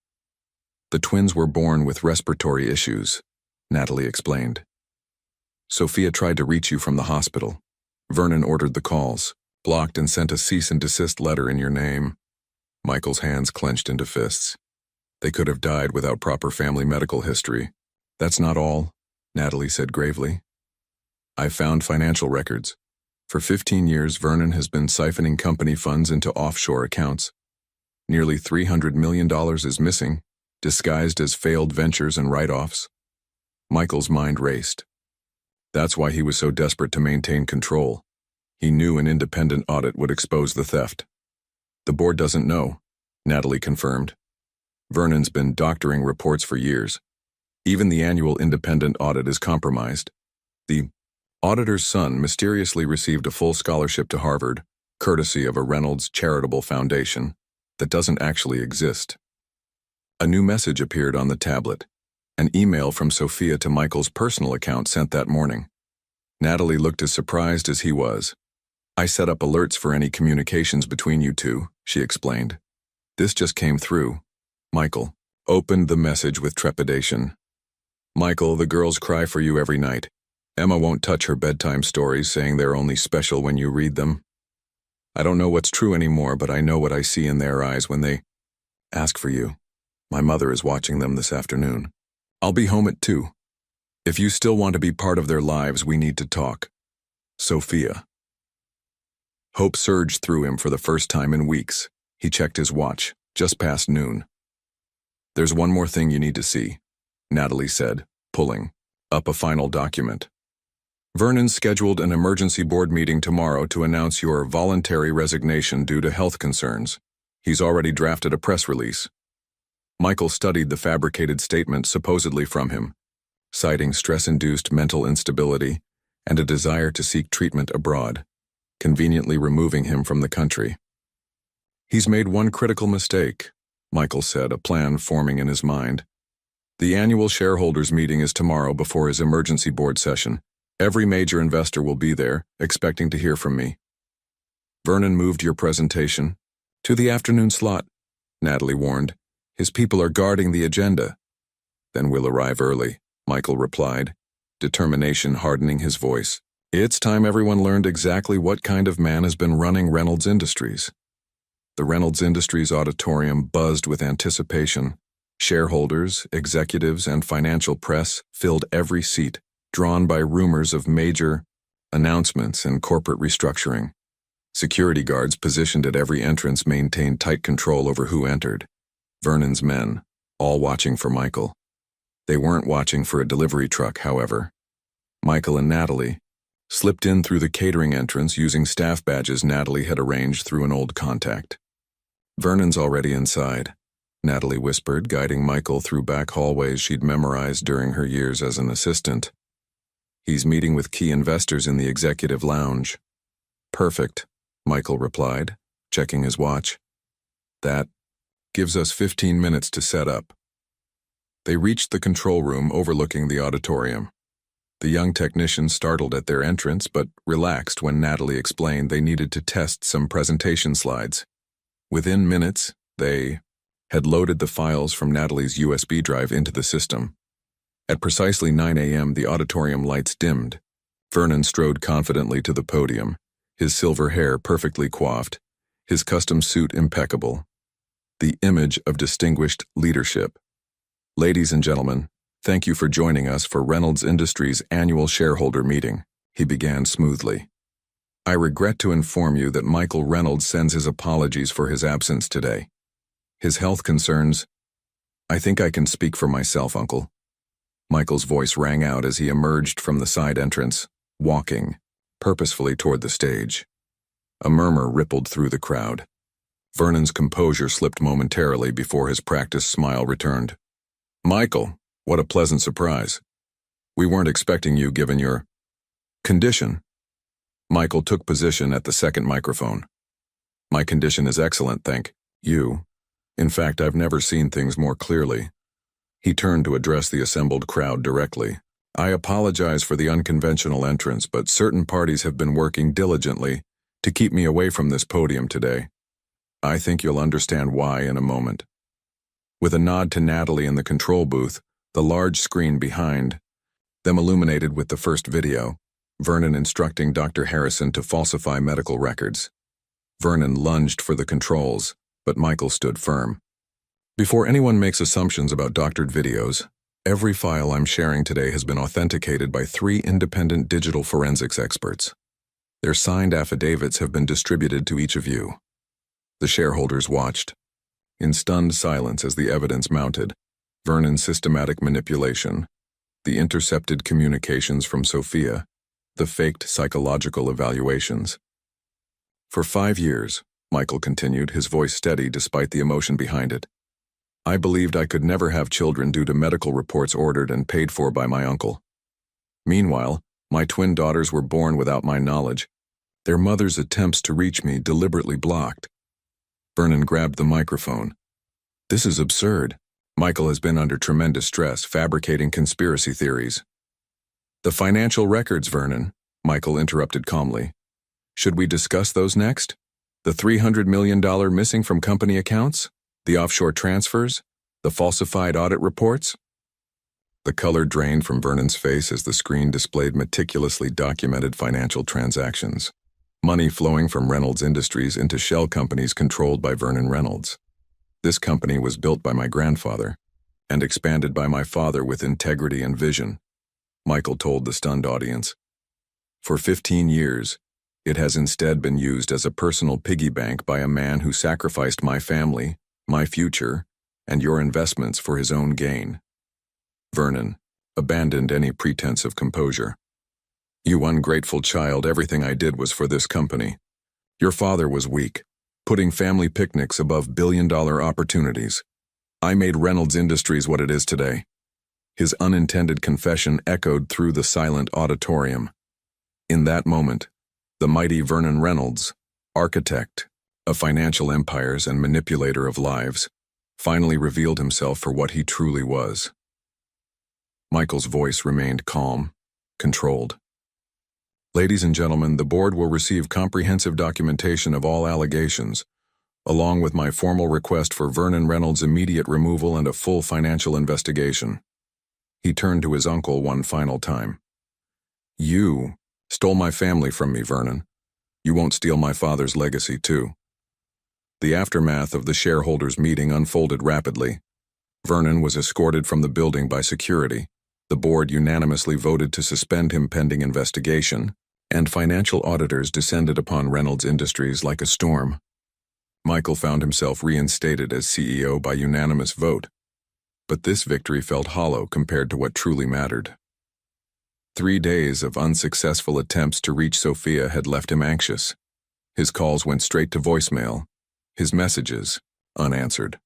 [SPEAKER 1] The twins were born with respiratory issues, Natalie explained. Sophia tried to reach you from the hospital. Vernon ordered the calls, blocked and sent a cease and desist letter in your name. Michael's hands clenched into fists. They could have died without proper family medical history. That's not all, Natalie said gravely. I found financial records. For 15 years, Vernon has been siphoning company funds into offshore accounts. Nearly $300 million is missing, disguised as failed ventures and write-offs. Michael's mind raced. That's why he was so desperate to maintain control. He knew an independent audit would expose the theft. The board doesn't know, Natalie confirmed. Vernon's been doctoring reports for years. Even the annual independent audit is compromised. The auditor's son mysteriously received a full scholarship to Harvard, courtesy of a Reynolds charitable foundation that doesn't actually exist. A new message appeared on the tablet, an email from Sophia to Michael's personal account sent that morning. Natalie looked as surprised as he was. I set up alerts for any communications between you two, she explained. This just came through. Michael opened the message with trepidation. Michael, the girls cry for you every night. Emma won't touch her bedtime stories, saying they're only special when you read them. I don't know what's true anymore, but I know what I see in their eyes when they ask for you. My mother is watching them this afternoon. I'll be home at 2. If you still want to be part of their lives, we need to talk. Sophia. Hope surged through him for the first time in weeks. He checked his watch, just past noon. There's one more thing you need to see, Natalie said, pulling up a final document. Vernon's scheduled an emergency board meeting tomorrow to announce your voluntary resignation due to health concerns. He's already drafted a press release. Michael studied the fabricated statement supposedly from him, citing stress-induced mental instability and a desire to seek treatment abroad, conveniently removing him from the country. He's made one critical mistake, Michael said, a plan forming in his mind. The annual shareholders meeting is tomorrow before his emergency board session. Every major investor will be there, expecting to hear from me. Vernon moved your presentation to the afternoon slot, Natalie warned. His people are guarding the agenda. Then we'll arrive early, Michael replied, determination hardening his voice. It's time everyone learned exactly what kind of man has been running Reynolds Industries. The Reynolds Industries auditorium buzzed with anticipation. Shareholders, executives, and financial press filled every seat, drawn by rumors of major announcements and corporate restructuring. Security guards positioned at every entrance maintained tight control over who entered. Vernon's men, all watching for Michael. They weren't watching for a delivery truck, however. Michael and Natalie slipped in through the catering entrance using staff badges Natalie had arranged through an old contact. Vernon's already inside, Natalie whispered, guiding Michael through back hallways she'd memorized during her years as an assistant. He's meeting with key investors in the executive lounge. Perfect, Michael replied, checking his watch. That gives us 15 minutes to set up. They reached the control room overlooking the auditorium. The young technician startled at their entrance but relaxed when Natalie explained they needed to test some presentation slides. Within minutes, they had loaded the files from Natalie's USB drive into the system. At precisely 9 a.m., the auditorium lights dimmed. Vernon strode confidently to the podium, his silver hair perfectly coiffed, his custom suit impeccable. the image of distinguished leadership. Ladies and gentlemen, thank you for joining us for Reynolds Industries' annual shareholder meeting, he began smoothly. I regret to inform you that Michael Reynolds sends his apologies for his absence today. His health concerns. I think I can speak for myself, Uncle. Michael's voice rang out as he emerged from the side entrance, walking purposefully toward the stage. A murmur rippled through the crowd. Vernon's composure slipped momentarily before his practiced smile returned. Michael, what a pleasant surprise. We weren't expecting you given your condition. Michael took position at the second microphone. My condition is excellent, thank you. In fact, I've never seen things more clearly. He turned to address the assembled crowd directly. I apologize for the unconventional entrance, but certain parties have been working diligently to keep me away from this podium today. I think you'll understand why in a moment. With a nod to Natalie in the control booth, the large screen behind them illuminated with the first video, Vernon instructing Dr. Harrison to falsify medical records. Vernon lunged for the controls, but Michael stood firm. Before anyone makes assumptions about doctored videos, every file I'm sharing today has been authenticated by 3 independent digital forensics experts. Their signed affidavits have been distributed to each of you. The shareholders watched in stunned silence as the evidence mounted: Vernon's systematic manipulation, the intercepted communications from Sophia, the faked psychological evaluations. For 5 years, Michael continued, his voice steady despite the emotion behind it, I believed I could never have children due to medical reports ordered and paid for by my uncle. Meanwhile, my twin daughters were born without my knowledge, their mother's attempts to reach me deliberately blocked. Vernon grabbed the microphone. This is absurd. Michael has been under tremendous stress, fabricating conspiracy theories. The financial records, Vernon, Michael interrupted calmly. Should we discuss those next? The $300 million missing from company accounts? The offshore transfers? The falsified audit reports? The color drained from Vernon's face as the screen displayed meticulously documented financial transactions. Money flowing from Reynolds Industries into shell companies controlled by Vernon Reynolds. This company was built by my grandfather and expanded by my father with integrity and vision, Michael told the stunned audience. For 15 years, it has instead been used as a personal piggy bank by a man who sacrificed my family, my future, and your investments for his own gain. Vernon abandoned any pretense of composure. You ungrateful child, everything I did was for this company. Your father was weak, putting family picnics above billion-dollar opportunities. I made Reynolds Industries what it is today. His unintended confession echoed through the silent auditorium. In that moment, the mighty Vernon Reynolds, architect of financial empires and manipulator of lives, finally revealed himself for what he truly was. Michael's voice remained calm, controlled. Ladies and gentlemen, the board will receive comprehensive documentation of all allegations, along with my formal request for Vernon Reynolds' immediate removal and a full financial investigation. He turned to his uncle one final time. You stole my family from me, Vernon. You won't steal my father's legacy, too. The aftermath of the shareholders' meeting unfolded rapidly. Vernon was escorted from the building by security. The board unanimously voted to suspend him pending investigation, and financial auditors descended upon Reynolds Industries like a storm. Michael found himself reinstated as CEO by unanimous vote, but this victory felt hollow compared to what truly mattered. 3 days of unsuccessful attempts to reach Sophia had left him anxious. His calls went straight to voicemail, his messages unanswered.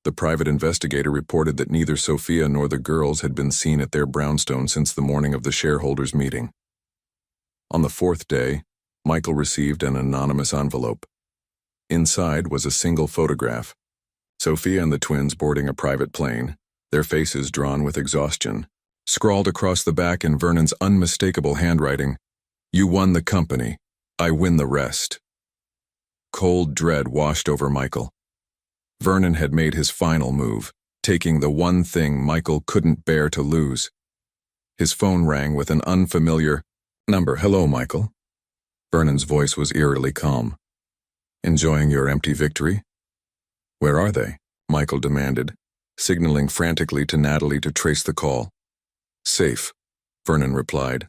[SPEAKER 1] The private investigator reported that neither Sophia nor the girls had been seen at their brownstone since the morning of the shareholders' meeting. On the 4th day, Michael received an anonymous envelope. Inside was a single photograph. Sophia and the twins boarding a private plane, their faces drawn with exhaustion. Scrawled across the back in Vernon's unmistakable handwriting, "You won the company. I win the rest." Cold dread washed over Michael. Vernon had made his final move, taking the one thing Michael couldn't bear to lose. His phone rang with an unfamiliar number. "Hello, Michael." Vernon's voice was eerily calm. "Enjoying your empty victory?" Where are they? Michael demanded, signaling frantically to Natalie to trace the call. Safe, Vernon replied.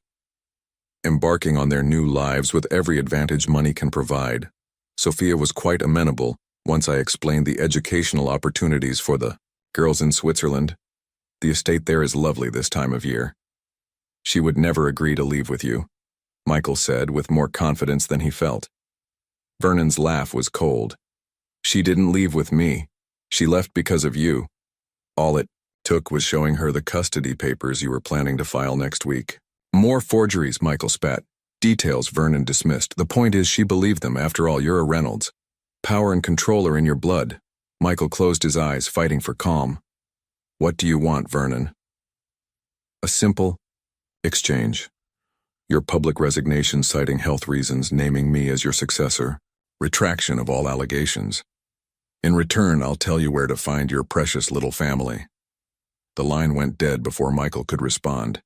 [SPEAKER 1] Embarking on their new lives with every advantage money can provide, Sophia was quite amenable once I explained the educational opportunities for the girls in Switzerland. The estate there is lovely this time of year. She would never agree to leave with you, Michael said with more confidence than he felt. Vernon's laugh was cold. She didn't leave with me. She left because of you. All it took was showing her the custody papers you were planning to file next week. More forgeries, Michael spat. Details Vernon dismissed. The point is she believed them. After all, you're a Reynolds. Power and control are in your blood. Michael closed his eyes, fighting for calm. What do you want, Vernon? A simple exchange. Your public resignation citing health reasons, naming me as your successor. Retraction of all allegations. In return, I'll tell you where to find your precious little family. The line went dead before Michael could respond.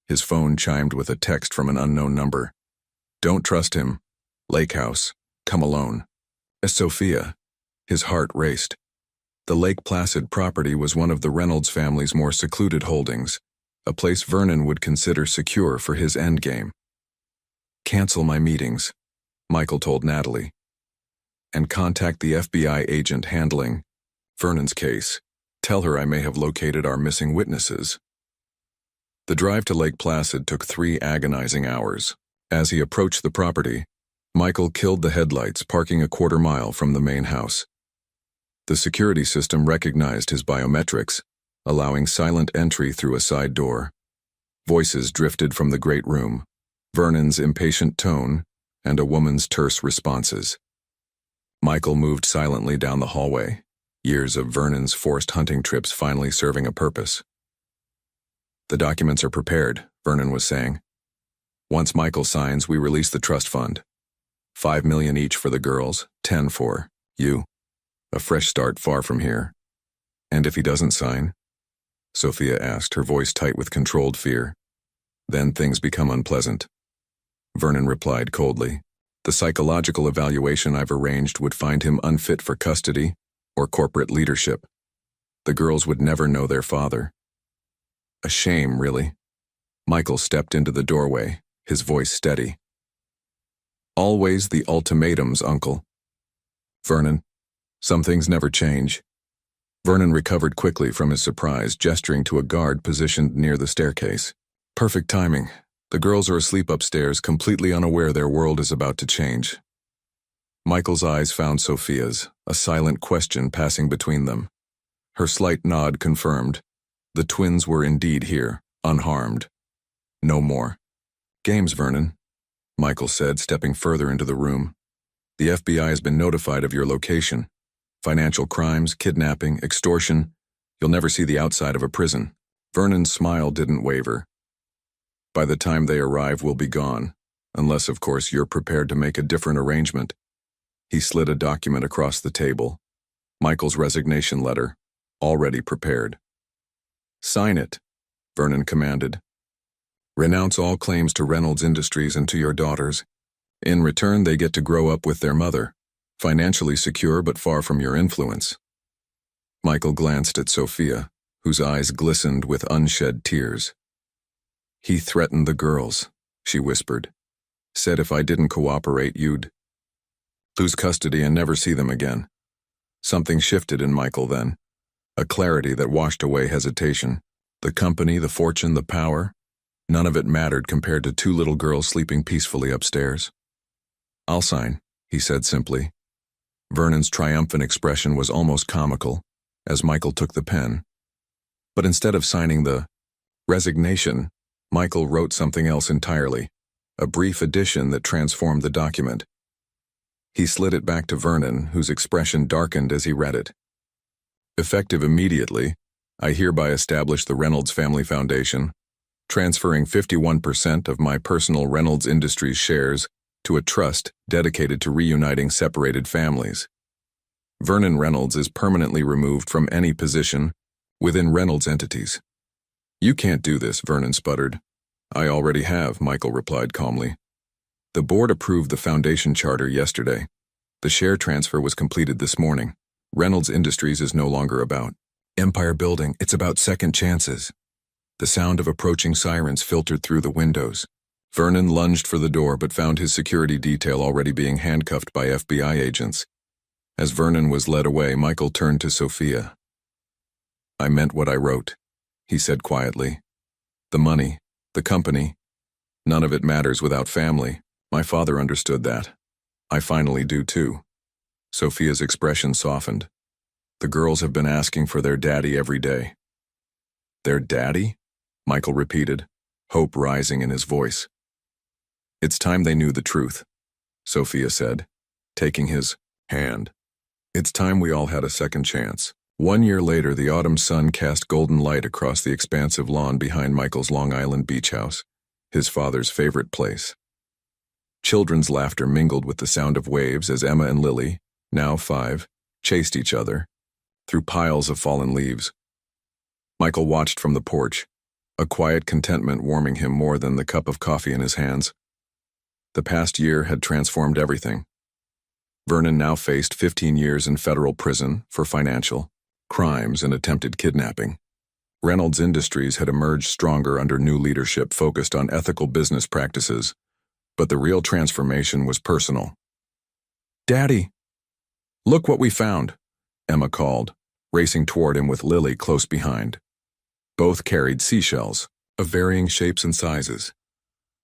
[SPEAKER 1] His phone chimed with a text from an unknown number. Don't trust him. Lake House. Come alone. As Sophia. His heart raced. The Lake Placid property was one of the Reynolds family's more secluded holdings, a place Vernon would consider secure for his endgame. Cancel my meetings, Michael told Natalie, and contact the FBI agent handling Vernon's case. Tell her I may have located our missing witnesses. The drive to Lake Placid took 3 agonizing hours. As he approached the property, Michael killed the headlights, parking a quarter mile from the main house. The security system recognized his biometrics, allowing silent entry through a side door. Voices drifted from the great room, Vernon's impatient tone, and a woman's terse responses. Michael moved silently down the hallway, years of Vernon's forced hunting trips finally serving a purpose. The documents are prepared, Vernon was saying. Once Michael signs, we release the trust fund. $5 million each for the girls, 10 for you. A fresh start far from here. And if he doesn't sign? Sophia asked, her voice tight with controlled fear. Then things become unpleasant. Vernon replied coldly. The psychological evaluation I've arranged would find him unfit for custody or corporate leadership. The girls would never know their father. A shame, really. Michael stepped into the doorway, his voice steady. Always the ultimatums, Uncle. Vernon, some things never change. Vernon recovered quickly from his surprise, gesturing to a guard positioned near the staircase. Perfect timing. The girls are asleep upstairs, completely unaware their world is about to change. Michael's eyes found Sophia's, a silent question passing between them. Her slight nod confirmed. The twins were indeed here, unharmed. No more games, Vernon, Michael said, stepping further into the room. The FBI has been notified of your location. Financial crimes, kidnapping, extortion. You'll never see the outside of a prison. Vernon's smile didn't waver. By the time they arrive, we'll be gone, unless, of course, you're prepared to make a different arrangement. He slid a document across the table. Michael's resignation letter, already prepared. Sign it, Vernon commanded. Renounce all claims to Reynolds Industries and to your daughters. In return, they get to grow up with their mother, financially secure but far from your influence. Michael glanced at Sophia, whose eyes glistened with unshed tears. He threatened the girls, she whispered. Said if I didn't cooperate, you'd lose custody and never see them again. Something shifted in Michael then, a clarity that washed away hesitation. The company, the fortune, the power, none of it mattered compared to 2 little girls sleeping peacefully upstairs. I'll sign, he said simply. Vernon's triumphant expression was almost comical as Michael took the pen. But instead of signing the resignation, Michael wrote something else entirely, a brief addition that transformed the document. He slid it back to Vernon, whose expression darkened as he read it. Effective immediately, I hereby establish the Reynolds Family Foundation, transferring 51% of my personal Reynolds Industries shares to a trust dedicated to reuniting separated families. Vernon Reynolds is permanently removed from any position within Reynolds entities. You can't do this, Vernon sputtered. I already have, Michael replied calmly. The board approved the foundation charter yesterday. The share transfer was completed this morning. Reynolds Industries is no longer about empire building, it's about second chances. The sound of approaching sirens filtered through the windows. Vernon lunged for the door but found his security detail already being handcuffed by FBI agents. As Vernon was led away, Michael turned to Sophia. "I meant what I wrote," he said quietly. "The money, the company, none of it matters without family. My father understood that. I finally do too." Sophia's expression softened. "The girls have been asking for their daddy every day." "Their daddy?" Michael repeated, hope rising in his voice. "It's time they knew the truth," Sophia said, taking his hand. "It's time we all had a second chance." 1 year later, the autumn sun cast golden light across the expansive lawn behind Michael's Long Island beach house, his father's favorite place. Children's laughter mingled with the sound of waves as Emma and Lily, now 5, chased each other through piles of fallen leaves. Michael watched from the porch, a quiet contentment warming him more than the cup of coffee in his hands. The past year had transformed everything. Vernon now faced 15 years in federal prison for financial crimes and attempted kidnapping. Reynolds Industries had emerged stronger under new leadership focused on ethical business practices, but the real transformation was personal. "Daddy, look what we found," Emma called, racing toward him with Lily close behind. Both carried seashells, of varying shapes and sizes,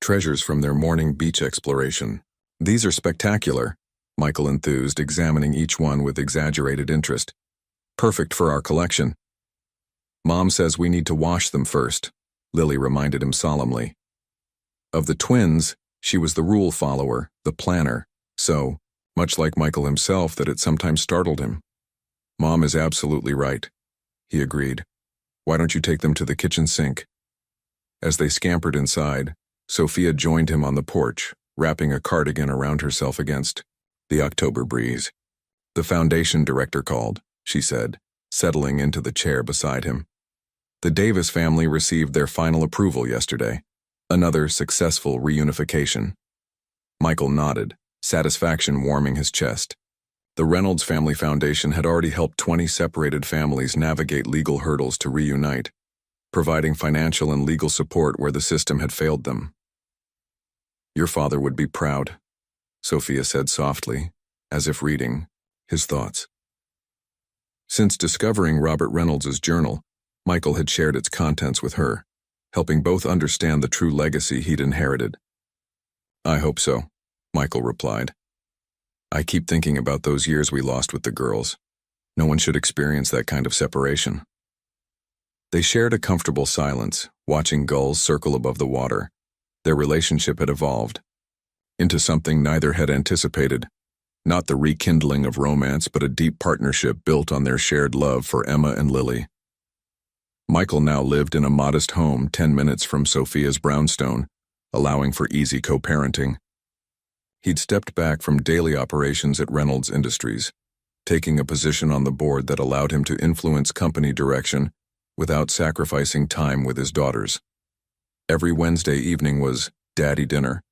[SPEAKER 1] treasures from their morning beach exploration. "These are spectacular," Michael enthused, examining each one with exaggerated interest. "Perfect for our collection." "Mom says we need to wash them first," Lily reminded him solemnly. Of the twins, she was the rule follower, the planner, so, much like Michael himself, that it sometimes startled him. "Mom is absolutely right," he agreed. "Why don't you take them to the kitchen sink?" As they scampered inside, Sophia joined him on the porch, wrapping a cardigan around herself against the October breeze. "The foundation director called," she said, settling into the chair beside him. "The Davis family received their final approval yesterday. Another successful reunification." Michael nodded, satisfaction warming his chest. The Reynolds Family Foundation had already helped 20 separated families navigate legal hurdles to reunite, providing financial and legal support where the system had failed them. "Your father would be proud," Sophia said softly, as if reading his thoughts. Since discovering Robert Reynolds's journal, Michael had shared its contents with her, helping both understand the true legacy he'd inherited. "I hope so," Michael replied. "I keep thinking about those years we lost with the girls. No one should experience that kind of separation." They shared a comfortable silence, watching gulls circle above the water. Their relationship had evolved into something neither had anticipated. Not the rekindling of romance, but a deep partnership built on their shared love for Emma and Lily. Michael now lived in a modest home 10 minutes from Sophia's brownstone, allowing for easy co-parenting. He'd stepped back from daily operations at Reynolds Industries, taking a position on the board that allowed him to influence company direction without sacrificing time with his daughters. Every Wednesday evening was daddy dinner.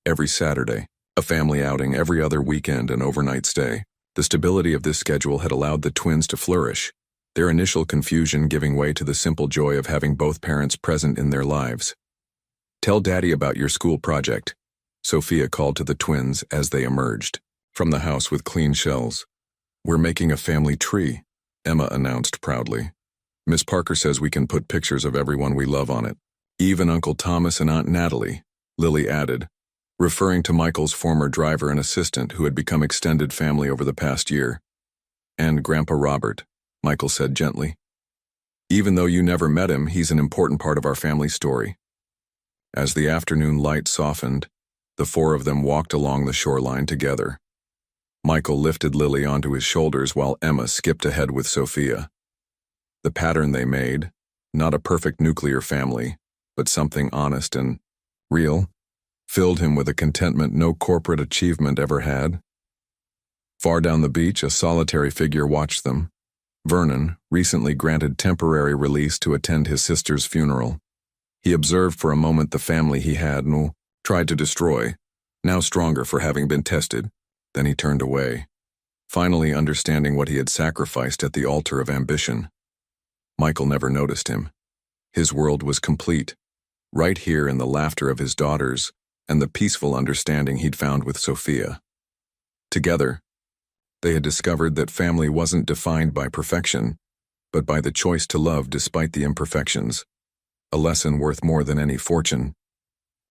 [SPEAKER 1] Every Saturday, a family outing. Every other weekend, an overnight stay. The stability of this schedule had allowed the twins to flourish, their initial confusion giving way to the simple joy of having both parents present in their lives. "Tell Daddy about your school project," Sophia called to the twins as they emerged from the house with clean shells. "We're making a family tree," Emma announced proudly. "Miss Parker says we can put pictures of everyone we love on it. Even Uncle Thomas and Aunt Natalie," Lily added, referring to Michael's former driver and assistant who had become extended family over the past year. "And Grandpa Robert," Michael said gently. "Even though you never met him, he's an important part of our family story." As the afternoon light softened, the four of them walked along the shoreline together. Michael lifted Lily onto his shoulders while Emma skipped ahead with Sophia. The pattern they made, not a perfect nuclear family, but something honest and real, filled him with a contentment no corporate achievement ever had. Far down the beach, a solitary figure watched them. Vernon, recently granted temporary release to attend his sister's funeral. He observed for a moment the family he had tried to destroy, now stronger for having been tested. Then he turned away. finally understanding what he had sacrificed at the altar of ambition. Michael never noticed him. His world was complete, right here in the laughter of his daughters and the peaceful understanding he'd found with Sophia. Together, they had discovered that family wasn't defined by perfection, but by the choice to love despite the imperfections, a lesson worth more than any fortune